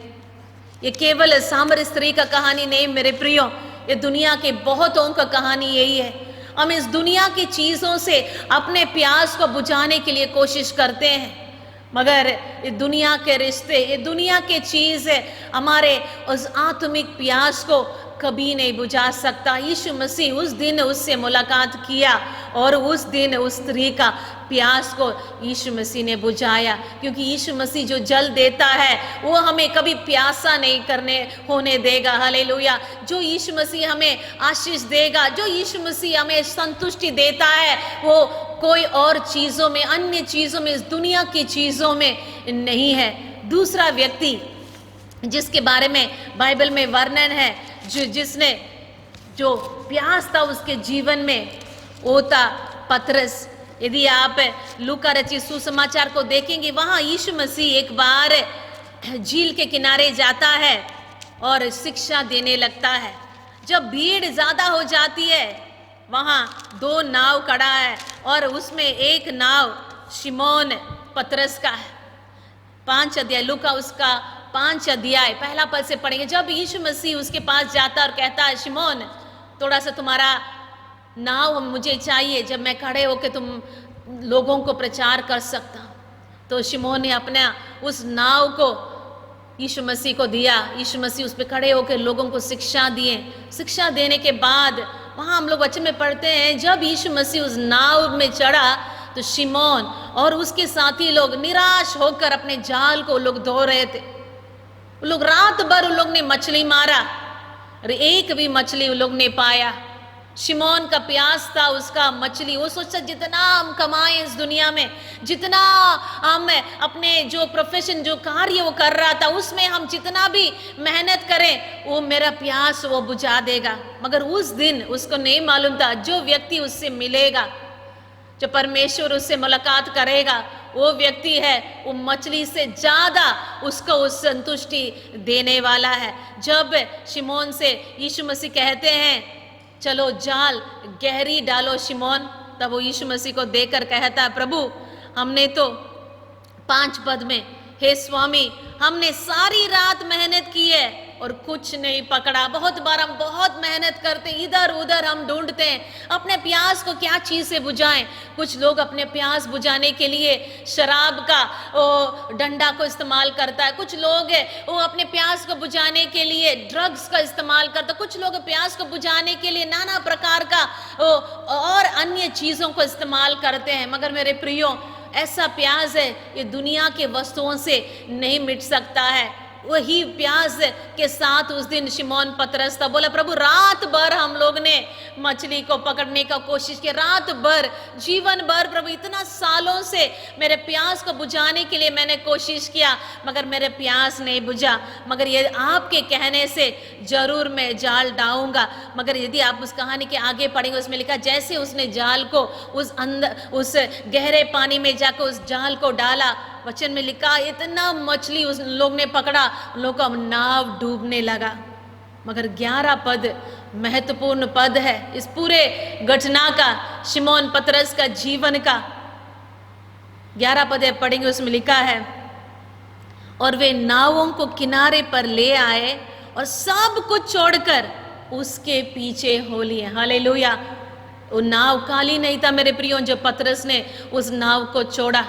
ये केवल सामरी स्त्री का कहानी नहीं मेरे प्रियो, ये दुनिया के बहुतों का कहानी यही है। हम इस दुनिया की चीजों से अपने प्यास को बुझाने के लिए कोशिश करते हैं, मगर ये दुनिया के रिश्ते, ये दुनिया के चीज हमारे उस आत्मिक प्यास को कभी नहीं बुझा सकता। यीशु मसीह उस दिन उससे मुलाकात किया और उस दिन उस स्त्री का प्यास को यीशु मसीह ने बुझाया, क्योंकि यीशु मसीह जो जल देता है वो हमें कभी प्यासा नहीं होने देगा। हालेलुया। जो यीशु मसीह हमें आशीष देगा, जो यीशु मसीह हमें संतुष्टि देता है, वो कोई और चीजों में, अन्य चीजों में, इस दुनिया की चीजों में नहीं है। दूसरा व्यक्ति जिसके बारे में बाइबल में वर्णन है, जिसने जो प्यास था उसके जीवन में, ओता पतरस। यदि आप लूका रचित सुसमाचार को देखेंगे, वहां यीशु मसीह एक बार झील के किनारे जाता है और शिक्षा देने लगता है। जब भीड़ ज्यादा हो जाती है, वहां 2 नाव खड़ा है और उसमें एक नाव शिमोन पतरस का है। 5 अध्याय लूका उसका 5 अध्याय पहला पद से पढ़ेंगे। जब यीशु मसीह उसके पास जाता और कहता है, शिमोन थोड़ा सा तुम्हारा नाव मुझे चाहिए, जब मैं खड़े होकर तुम लोगों को प्रचार कर सकता हूं। तो शिमोन ने अपना उस नाव को यीशु मसीह को दिया। यीशु मसीह उस पर खड़े होकर लोगों को शिक्षा दिए। शिक्षा देने के बाद वहां हम लोग वचन में पढ़ते हैं, जब यीशु मसीह उस नाव में चढ़ा तो शिमोन और उसके साथी लोग निराश होकर अपने जाल को लोग धो रहे थे। वो लोग रात भर उन लोग ने मछली मारा और एक भी मछली उन लोग ने पाया। शिमोन का प्यास था उसका मछली। वो सोचा जितना हम कमाए इस दुनिया में, जितना हम अपने जो प्रोफेशन जो कार्य वो कर रहा था उसमें हम जितना भी मेहनत करें, वो मेरा प्यास वो बुझा देगा। मगर उस दिन उसको नहीं मालूम था, जो व्यक्ति उससे मिलेगा, जो परमेश्वर उससे मुलाकात करेगा, वो व्यक्ति है वो मछली से ज्यादा उसको उस संतुष्टि देने वाला है। जब शिमोन से यीशु मसीह कहते हैं चलो जाल गहरी डालो शिमोन, तब वो यीशु मसीह को देखकर कहता है, प्रभु हमने तो 5 पद में, हे स्वामी हमने सारी रात मेहनत की है और कुछ नहीं पकड़ा। बहुत बार हम बहुत मेहनत करते, इधर उधर हम ढूंढते हैं अपने प्यास को क्या चीज से बुझाएं। कुछ लोग अपने प्यास बुझाने के लिए शराब का डंडा को इस्तेमाल करता है, कुछ लोग वो अपने प्यास को बुझाने के लिए ड्रग्स का इस्तेमाल करता है, कुछ लोग प्यास को बुझाने के लिए नाना प्रकार का और अन्य चीजों को इस्तेमाल करते हैं। मगर मेरे प्रियो, ऐसा प्यास है ये दुनिया के वस्तुओं से नहीं मिट सकता है। वही प्यास के साथ उस दिन शिमोन पतरस था। बोला, प्रभु रात भर हम लोग ने मछली को पकड़ने का कोशिश की, रात भर जीवन भर प्रभु इतना सालों से मेरे प्यास को बुझाने के लिए मैंने कोशिश किया, मगर मेरे प्यास नहीं बुझा। मगर ये आपके कहने से जरूर मैं जाल डालूंगा। मगर यदि आप उस कहानी के आगे पढ़ेंगे, उसमें लिखा जैसे उसने जाल को उस गहरे पानी में जाकर उस जाल को डाला, वचन में लिखा इतना मछली उस लोग ने पकड़ा, लोग का नाव डूबने लगा। मगर 11 पद महत्वपूर्ण पद है इस पूरे घटना का, शिमोन पतरस का जीवन का। 11 पद पढ़ेंगे, उसमें लिखा है, और वे नावों को किनारे पर ले आए और सब कुछ छोड़कर उसके पीछे हो लिए। हालेलुया। वो नाव खाली नहीं था मेरे प्रियो, जो पतरस ने उस नाव को छोड़ा।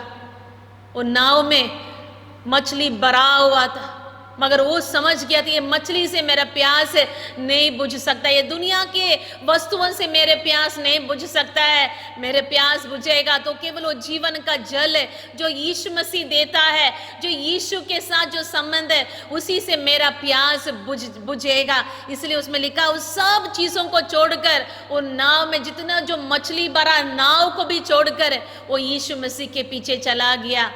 वो नाव में मछली भरा हुआ था, मगर वो समझ गया था ये मछली से मेरा प्यास नहीं बुझ सकता, ये दुनिया के वस्तुओं से मेरे प्यास नहीं बुझ सकता है। मेरे प्यास बुझेगा तो केवल वो जीवन का जल है जो यीशु मसीह देता है, जो यीशु के साथ जो संबंध है उसी से मेरा प्यास बुझेगा। इसलिए उसमें लिखा उस सब चीजों को छोड़कर, वो नाव में जितना जो मछली भरा नाव को भी छोड़कर वो यीशु मसीह के पीछे चला गया,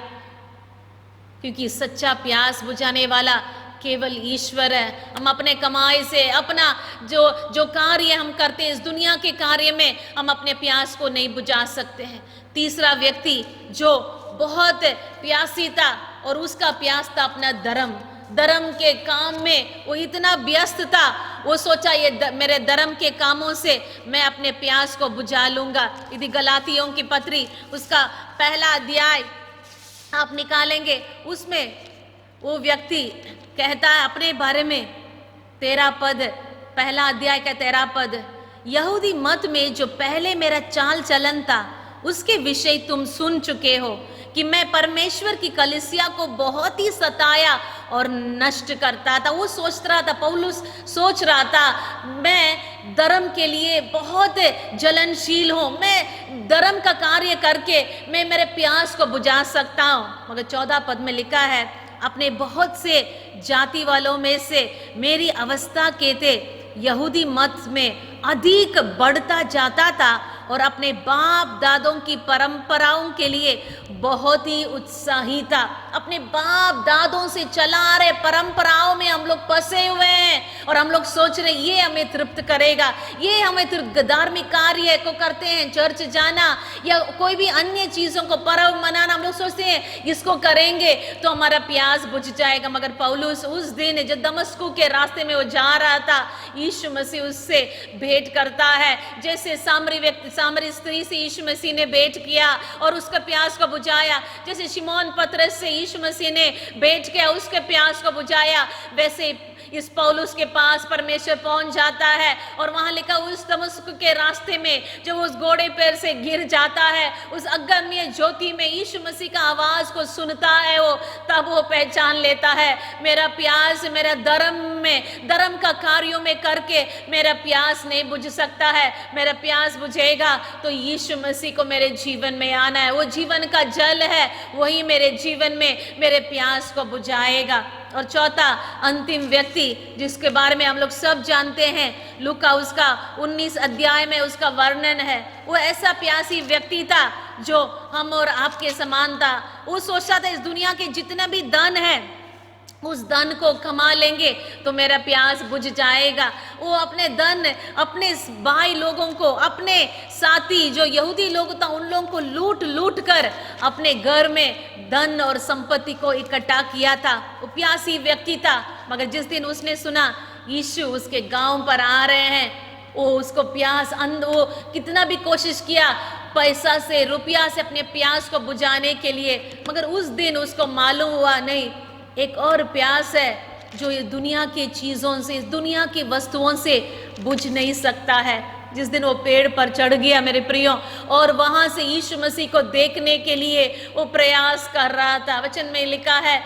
क्योंकि सच्चा प्यास बुझाने वाला केवल ईश्वर है। हम अपने कमाई से अपना जो कार्य हम करते हैं इस दुनिया के कार्य में हम अपने प्यास को नहीं बुझा सकते हैं। तीसरा व्यक्ति जो बहुत प्यासी था और उसका प्यास था अपना धर्म के काम में। वो इतना व्यस्त था, वो सोचा ये मेरे धर्म के कामों से मैं अपने प्यास को बुझा लूंगा। यदि गलातियों की पत्री उसका 1 अध्याय आप निकालेंगे, उसमें वो व्यक्ति कहता है अपने बारे में, 13 पद, 1 अध्याय का 13 पद, यहूदी मत में जो पहले मेरा चाल चलन था उसके विषय तुम सुन चुके हो कि मैं परमेश्वर की कलीसिया को बहुत ही सताया और नष्ट करता था। वो सोच रहा था, पौलुस सोच रहा था, मैं धर्म के लिए बहुत जलनशील हूँ, मैं धर्म का कार्य करके मैं मेरे प्यास को बुझा सकता हूँ। मगर 14 पद में लिखा है, अपने बहुत से जाति वालों में से मेरी अवस्था के थे यहूदी मत में अधिक बढ़ता जाता था और अपने बाप दादों की परंपराओं के लिए बहुत ही उत्साही था। अपने बाप दादों से चला रहे परंपराओं में हम लोग फंसे हुए हैं और हम लोग सोच रहे ये हमें तृप्त करेगा, ये हमें धार्मिक कार्य को करते हैं, चर्च जाना या कोई भी अन्य चीजों को पर्व मनाना, हम लोग सोचते हैं इसको करेंगे तो हमारा प्यास बुझ जाएगा। मगर पौलुस उस दिन जब दमस्कू के रास्ते में वो जा रहा था, यीशु मसीह उससे भेंट करता है। जैसे सामरी स्त्री से यीशु मसीह ने भेंट किया और उसका प्यास को बुझाया, जैसे शिमोन पतरस से यीशु मसीह ने भेंट किया, उसके प्यास को बुझाया, वैसे इस पौलुस के पास परमेश्वर पहुंच जाता है। और वहां लिखा उस दमस्क के रास्ते में जब उस घोड़े पैर से गिर जाता है, उस अगम्य ज्योति में यीशु मसीह का आवाज को सुनता है वो, तब वो पहचान लेता है मेरा प्यास मेरा धर्म का कार्यों में करके मेरा प्यास नहीं बुझ सकता है। मेरा प्यास बुझेगा तो यीशु मसीह को मेरे जीवन में आना है, वो जीवन का जल है, वही मेरे जीवन में मेरे प्यास को बुझाएगा। और चौथा अंतिम व्यक्ति जिसके बारे में हम लोग सब जानते हैं, लूका उसका 19 अध्याय में उसका वर्णन है। वो ऐसा प्यासी व्यक्ति था जो हम और आपके समान था। वो सोचता था इस दुनिया के जितना भी धन है उस धन को कमा लेंगे तो मेरा प्यास बुझ जाएगा। वो अपने धन, अपने भाई लोगों को, अपने साथी जो यहूदी लोग था उन लोगों को लूट लूट कर अपने घर में धन और संपत्ति को इकट्ठा किया था। वो प्यासी व्यक्ति था। मगर जिस दिन उसने सुना यीशु उसके गांव पर आ रहे हैं, वो उसको प्यास वो कितना भी कोशिश किया पैसा से, रुपया से अपने प्यास को बुझाने के लिए, मगर उस दिन उसको मालूम हुआ नहीं, एक और प्यास है जो ये दुनिया की चीजों से, इस दुनिया की वस्तुओं से बुझ नहीं सकता है। जिस दिन वो पेड़ पर चढ़ गया मेरे प्रियो, और वहां से यीशु मसीह को देखने के लिए वो प्रयास कर रहा था। वचन में लिखा है,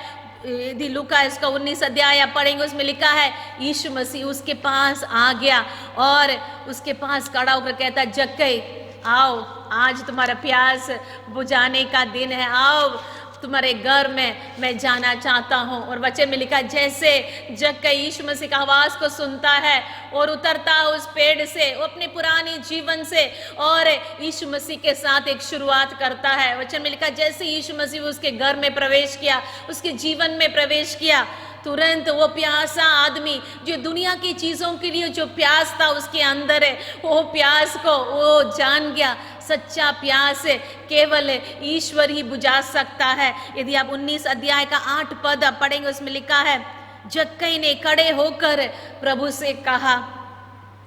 यदि लूका इसका 19 अध्याय आप पढ़ेंगे, उसमें लिखा है यीशु मसीह उसके पास आ गया और उसके पास खड़ा होकर कहता, जक्कई आओ, आज तुम्हारा प्यास बुझाने का दिन है, आओ तुम्हारे घर में मैं जाना चाहता हूँ। और वचन में लिखा जैसे जक्कई यीशु मसीह का आवाज को सुनता है और उतरता है उस पेड़ से, वो अपने पुराने जीवन से और यीशु मसीह के साथ एक शुरुआत करता है। वचन में लिखा जैसे यीशु मसीह उसके घर में प्रवेश किया, उसके जीवन में प्रवेश किया, तुरंत वो प्यासा आदमी जो दुनिया की चीजों के लिए जो प्यास था उसके अंदर है, वो प्यास को वो जान गया। सच्चा प्यास केवल ईश्वर ही बुझा सकता है। यदि आप 19 अध्याय का 8 पद पढ़ेंगे, उसमें लिखा है, जक्कई ने खड़े होकर प्रभु से कहा,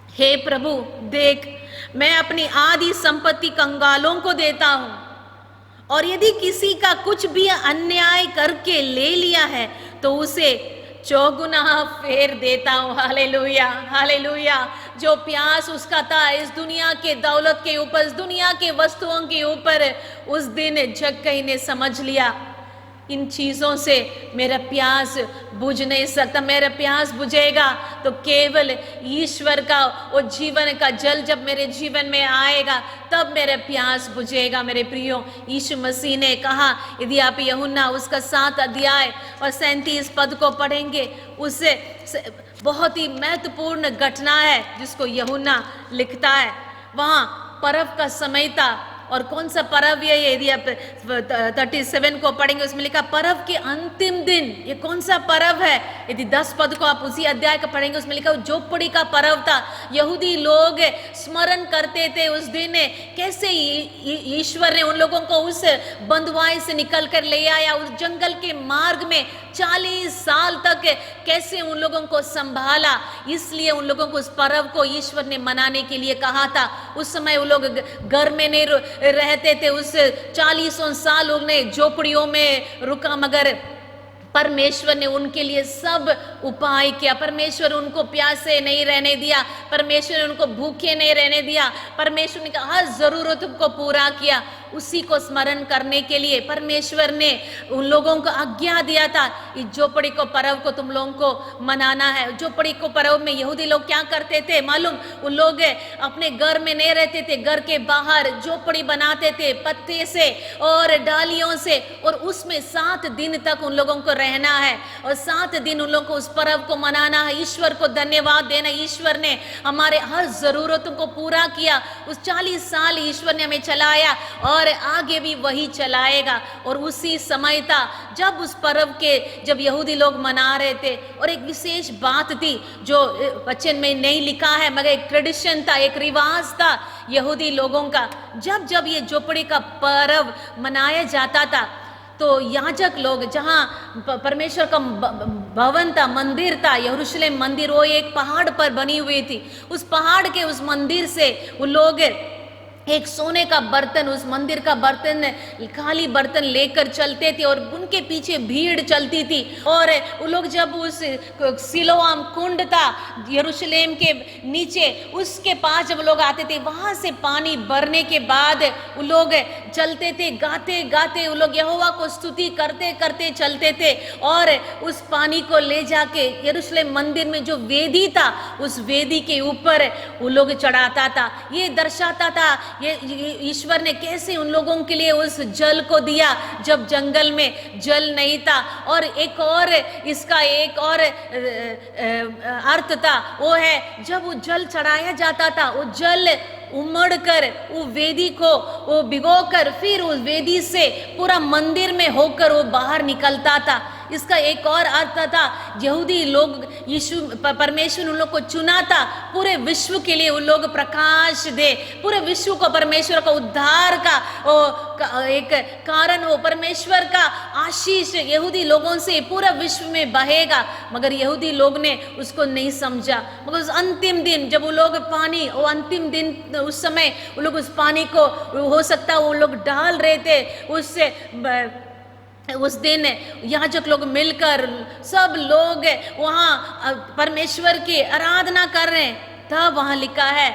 हे प्रभु देख, मैं अपनी आधी संपत्ति कंगालों को देता हूं, और यदि किसी का कुछ भी अन्याय करके ले लिया है तो उसे चौगुना फेर देता हूं। Hallelujah, hallelujah. जो प्यास उसका था इस दुनिया के दौलत के ऊपर, इस दुनिया के वस्तुओं के ऊपर, उस दिन जक्कई ने समझ लिया इन चीजों से मेरा प्यास बुझ नहीं सकता। मेरा प्यास बुझेगा तो केवल ईश्वर का वो जीवन का जल जब मेरे जीवन में आएगा तब मेरा प्यास बुझेगा। मेरे प्रियो, यीशु मसीह ने कहा, यदि आप यूहन्ना उसका 7 अध्याय और 37 पद को पढ़ेंगे, उससे बहुत ही महत्वपूर्ण घटना है जिसको यूहन्ना लिखता है। वहां पर्व का समय था, और कौन सा पर्व है? यदि आप 37 को पढ़ेंगे, उसमें लिखा पर्व के अंतिम दिन। ये कौन सा पर्व है? यदि 10 पद को आप उसी अध्याय का पढ़ेंगे, उसमें लिखा झोपड़ी का पर्व था। यहूदी लोग स्मरण करते थे उस दिन कैसे ईश्वर ने उन लोगों को उस बंधुआई से निकल कर ले आया, उस जंगल के मार्ग में 40 साल तक कैसे उन लोगों को संभाला। इसलिए उन लोगों को उस पर्व को ईश्वर ने मनाने के लिए कहा था। उस समय वो लोग घर में नहीं रहते थे, उस 40 साल लोग ने झोपड़ियों में रुका, मगर परमेश्वर ने उनके लिए सब उपाय किया। परमेश्वर उनको प्यासे नहीं रहने दिया, परमेश्वर ने उनको भूखे नहीं रहने दिया, परमेश्वर ने हर जरूरत को पूरा किया। उसी को स्मरण करने के लिए परमेश्वर ने उन लोगों को आज्ञा दिया था, इस झोपड़ी को पर्व को तुम लोगों को मनाना है। झोपड़ी को पर्व में यहूदी लोग क्या करते थे मालूम? उन लोग अपने घर में नहीं रहते थे, घर के बाहर झोपड़ी बनाते थे पत्ते से और डालियों से, और उसमें 7 दिन तक उन लोगों को रहना है और 7 दिन उन लोगों को उस पर्व को मनाना है। ईश्वर को धन्यवाद देना, ईश्वर ने हमारे हर जरूरतों को पूरा किया। उस 40 साल ईश्वर ने हमें चलाया और और आगे भी वही चलाएगा। और उसी समय था जब उस पर्व के जब यहूदी लोग मना रहे थे, और एक विशेष बात थी जो वचन में नहीं लिखा है, मगर एक ट्रेडिशन था, एक रिवाज था यहूदी लोगों का। जब जब ये झोपड़ी का पर्व मनाया जाता था तो याजक लोग, जहाँ परमेश्वर का भवन था, मंदिर था, यरूशलेम मंदिर, वो एक पहाड़ पर बनी हुई थी। उस पहाड़ के उस मंदिर से वो लोग एक सोने का बर्तन, उस मंदिर का बर्तन, खाली बर्तन लेकर चलते थे और उनके पीछे भीड़ चलती थी। और वो लोग जब उस सिलोआम कुंड था यरूशलेम के नीचे, उसके पास जब लोग आते थे, वहां से पानी भरने के बाद वो लोग चलते थे, गाते गाते वो लोग यहोवा को स्तुति करते करते चलते थे। और उस पानी को ले जाके यरूशलेम मंदिर में जो वेदी था, उस वेदी के ऊपर वो लोग चढ़ाता था। ये दर्शाता था ये ईश्वर ने कैसे उन लोगों के लिए उस जल को दिया जब जंगल में जल नहीं था। और एक और इसका एक और अर्थ था, वो है जब वो जल चढ़ाया जाता था, वो जल उमड़ कर वो वेदी को वो भिगो कर फिर उस वेदी से पूरा मंदिर में होकर वो बाहर निकलता था। इसका एक और अर्थ था, यहूदी लोग यीशु परमेश्वर उन लोग को चुना था पूरे विश्व के लिए, उन लोग प्रकाश दे, पूरे विश्व को परमेश्वर का उद्धार का एक कारण हो, परमेश्वर का आशीष यहूदी लोगों से पूरा विश्व में बहेगा। मगर यहूदी लोग ने उसको नहीं समझा। मगर उस अंतिम दिन जब वो लोग पानी, वो अंतिम दिन, उस समय वो लोग उस पानी को हो सकता वो लोग डाल रहे थे, उससे उस दिन याजक लोग मिलकर सब लोग वहाँ परमेश्वर की आराधना कर रहे हैं। तब वहाँ लिखा है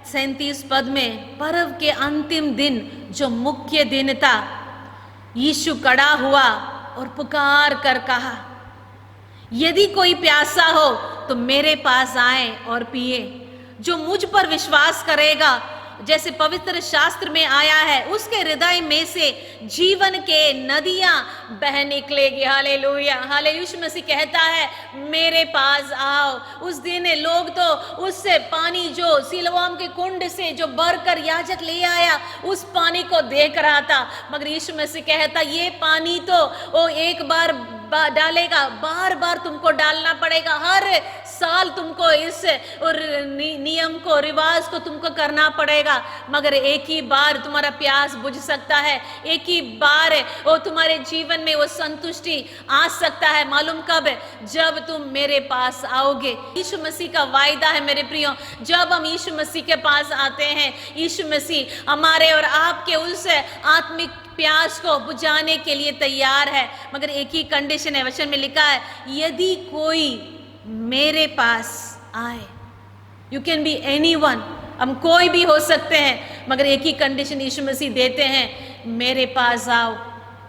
37 पद में, पर्व के अंतिम दिन जो मुख्य दिन था, यीशु खड़ा हुआ और पुकार कर कहा, यदि कोई प्यासा हो तो मेरे पास आए और पिए। जो मुझ पर विश्वास करेगा, जैसे पवित्र शास्त्र में आया है, उसके हृदय में से जीवन के नदियां बह निकलेगी। Hallelujah, hallelujah. यीशु मसीह कहता है मेरे पास आओ। उस दिन लोग तो उससे पानी जो सिलोआम के कुंड से जो भरकर याजक ले आया, उस पानी को देख रहा था। मगर यीशु मसीह कहता ये पानी तो वो एक बार डालेगा, बार बार तुमको डालना पड़ेगा, हर साल तुमको इस नियम को, रिवाज को तुमको करना पड़ेगा। मगर एक ही बार तुम्हारा प्यास बुझ सकता है, एक ही बार वो तुम्हारे जीवन में वो संतुष्टि आ सकता है। मालूम कब? जब तुम मेरे पास आओगे। यीशु मसीह का वायदा है मेरे प्रियो, जब हम यीशु मसीह के पास आते हैं, यीशु मसीह हमारे और आपके उस आत्मिक प्यास को बुझाने के लिए तैयार है। मगर एक ही कंडीशन है, वचन में लिखा है, यदि कोई मेरे पास आए। यू कैन बी एनीवन, हम कोई भी हो सकते हैं, मगर एक ही कंडीशन यीशु मसीह देते हैं, मेरे पास आओ।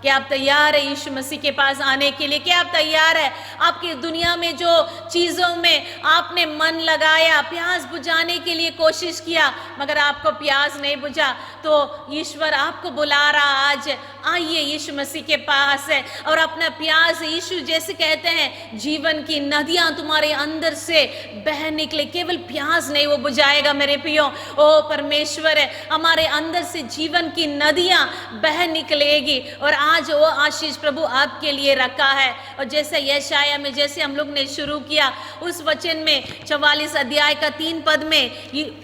क्या आप तैयार है यीशु मसीह के पास आने के लिए? क्या आप तैयार है? आपकी दुनिया में जो चीजों में आपने मन लगाया, प्यास बुझाने के लिए कोशिश किया, मगर आपको प्यास नहीं बुझा, तो ईश्वर आपको बुला रहा, आज आइए यीशु मसीह के पास है और अपना प्यास, यीशु जैसे कहते हैं, जीवन की नदियां तुम्हारे अंदर से बह निकले। केवल प्यास नहीं वो बुझाएगा मेरे प्रियो, ओ परमेश्वर है, हमारे अंदर से जीवन की नदियां बह निकलेगी। और आज वो आशीष प्रभु आपके लिए रखा है। और जैसे यशाया में जैसे हम लोग ने शुरू किया, उस वचन में 44 अध्याय का 3 पद में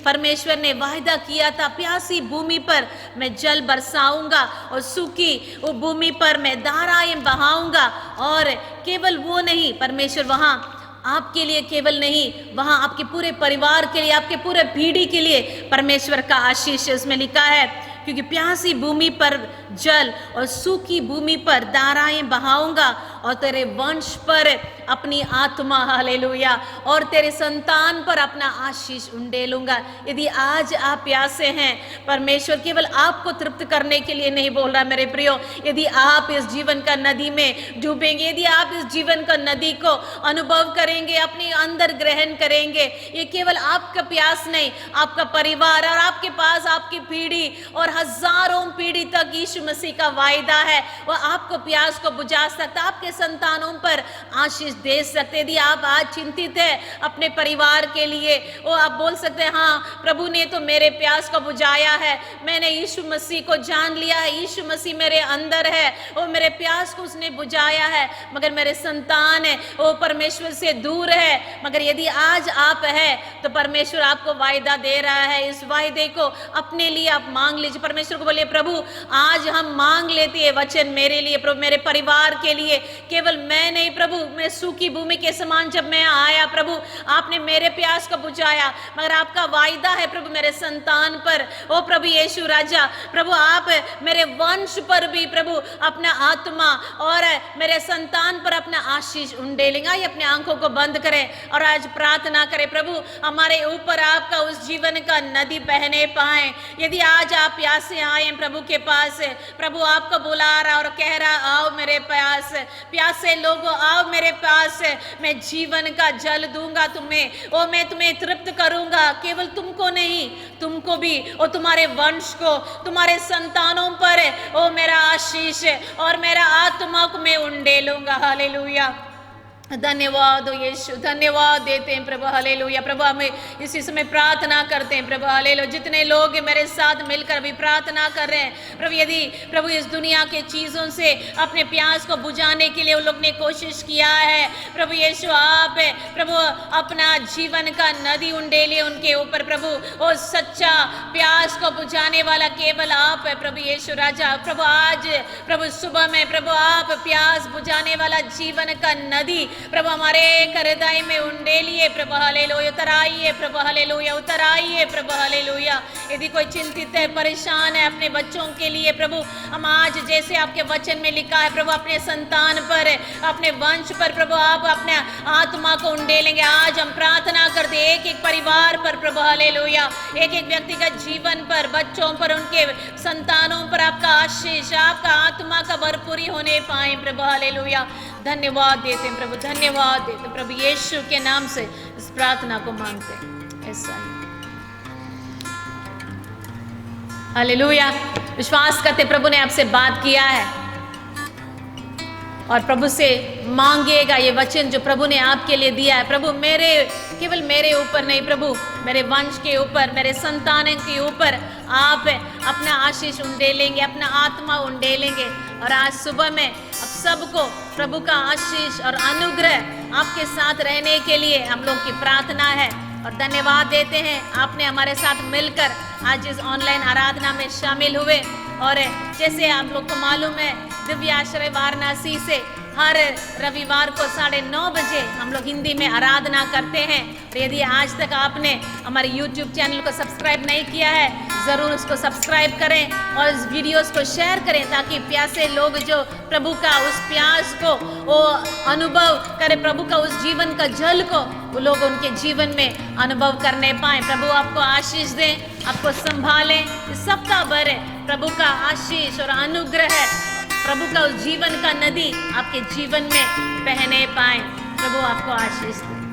परमेश्वर ने वायदा किया था, प्यासी भूमि पर मैं जल बरसाऊंगा और सूखी वो भूमि पर मैं धाराएं बहाऊंगा। और केवल वो नहीं, परमेश्वर वहां आपके लिए केवल नहीं, वहां आपके पूरे परिवार के लिए, आपके पूरे पीढ़ी के लिए परमेश्वर का आशीष उसमें लिखा है, क्योंकि प्यासी भूमि पर जल और सूखी भूमि पर धाराएं बहाऊंगा और तेरे वंश पर अपनी आत्मा, हालेलुया, और तेरे संतान पर अपना आशीष उंडेलूंगा। यदि आज आप प्यासे हैं, परमेश्वर केवल आपको तृप्त करने के लिए नहीं बोल रहा मेरे प्रियो, यदि आप इस जीवन का नदी में डूबेंगे, यदि आप इस जीवन का नदी को अनुभव करेंगे, अपने अंदर ग्रहण करेंगे, ये केवल आपका प्यास नहीं, आपका परिवार और आपके पास आपकी पीढ़ी और हजारों पीढ़ी तक यीशु मसीह का वायदा है वो आपको प्यास को बुझा सकता, आपके संतानों पर आशीष दे सकते। यदि आप आज चिंतित है अपने परिवार के लिए, वो आप बोल सकते हैं हाँ प्रभु ने तो मेरे प्यास को बुझाया है, मैंने यीशु मसीह को जान लिया है, यीशु मसीह मेरे अंदर है, वो मेरे प्यास को उसने बुझाया है, मगर मेरे संतान है वो परमेश्वर से दूर है। मगर यदि आज आप है तो परमेश्वर आपको वायदा दे रहा है, इस वायदे को अपने लिए आप मांग लीजिए। परमेश्वर को बोलिए प्रभु आज हम मांग लेते हैं वचन मेरे लिए, प्रभु मेरे परिवार के लिए, केवल मैं नहीं प्रभु, मैं सूखी भूमि के समान जब मैं आया प्रभु आपने मेरे प्यास को बुझाया, मगर आपका वायदा है प्रभु मेरे संतान पर, ओ प्रभु यीशु राजा, प्रभु आप मेरे वंश पर भी प्रभु अपना आत्मा और मेरे संतान पर अपना आशीष उंडेलेंगे। आइए अपने आंखों को बंद करें और आज प्रार्थना करें प्रभु हमारे ऊपर आपका उस जीवन का नदी बहने पाए। यदि आज आप प्यासे आए प्रभु के पास, प्रभु आपको बुला रहा और कह रहा आओ मेरे पास, प्यासे लोगों आओ मेरे पास, मैं जीवन का जल दूंगा तुम्हें, ओ मैं तुम्हें तृप्त करूंगा, केवल तुमको नहीं तुमको भी और तुम्हारे वंश को, तुम्हारे संतानों पर ओ मेरा आशीष और मेरा आत्मा को मैं उंडेलूंगा। हालेलुया, धन्यवाद यीशु, धन्यवाद देते हैं प्रभु। हालेलुया, प्रभु हमें इसी समय प्रार्थना करते हैं प्रभु। हालेलुया, जितने लोग मेरे साथ मिलकर भी प्रार्थना कर रहे हैं प्रभु, यदि प्रभु इस दुनिया के चीज़ों से अपने प्यास को बुझाने के लिए उन लोग ने कोशिश किया है प्रभु यीशु, आप प्रभु अपना जीवन का नदी उंडेलिए उनके ऊपर प्रभु, वो सच्चा प्यास को बुझाने वाला केवल आप है प्रभु यीशु राजा। प्रभु आज प्रभु सुबह में प्रभु आप प्यास बुझाने वाला जीवन का नदी प्रभु हमारे हृदय में उंडेलिए प्रभु। हालेलुया, उतर आइए प्रभु। हालेलुया, उतर आइए प्रभु। हालेलुया, यदि कोई चिंतित है परेशान है अपने बच्चों के लिए प्रभु, हम आज जैसे आपके वचन में लिखा है प्रभु अपने संतान पर, अपने वंश पर प्रभु आप अपने आत्मा को उंडेलेंगे। आज हम प्रार्थना करते एक एक परिवार पर प्रभु। हालेलुया, एक एक व्यक्तिगत जीवन पर, बच्चों पर, उनके संतानों पर आपका आशीष, आपका आत्मा का भरपूरी होने पाए प्रभु। हालेलुया, धन्यवाद देते हैं प्रभु, धन्यवाद देते हैं प्रभु, यीशु के नाम से इस प्रार्थना को मांगते हैं, ऐसा ही। हालेलुया, विश्वास करते प्रभु ने आपसे बात किया है और प्रभु से मांगिएगा ये वचन जो प्रभु ने आपके लिए दिया है। प्रभु मेरे, केवल मेरे ऊपर नहीं प्रभु, मेरे वंश के ऊपर, मेरे संतान के ऊपर आप अपना आशीष उंडेलेंगे, अपना आत्मा उंडेलेंगे। और आज सुबह में अब सबको प्रभु का आशीष और अनुग्रह आपके साथ रहने के लिए हम लोग की प्रार्थना है और धन्यवाद देते हैं आपने हमारे साथ मिलकर आज इस ऑनलाइन आराधना में शामिल हुए। और जैसे आप लोग को मालूम है दिव्य आश्रय वाराणसी से हर रविवार को 9:30 बजे हम लोग हिंदी में आराधना करते हैं। और यदि आज तक आपने हमारे YouTube चैनल को सब्सक्राइब नहीं किया है ज़रूर उसको सब्सक्राइब करें और इस वीडियोस को शेयर करें ताकि प्यासे लोग जो प्रभु का उस प्यास को वो अनुभव करें, प्रभु का उस जीवन का जल को वो लोग उनके जीवन में अनुभव करने पाएं। प्रभु आपको आशीष दें, आपको संभालें, इस सप्ताह भर प्रभु का आशीष और अनुग्रह है, प्रभु का उस जीवन का नदी आपके जीवन में बहने पाए। प्रभु आपको आशीष दे।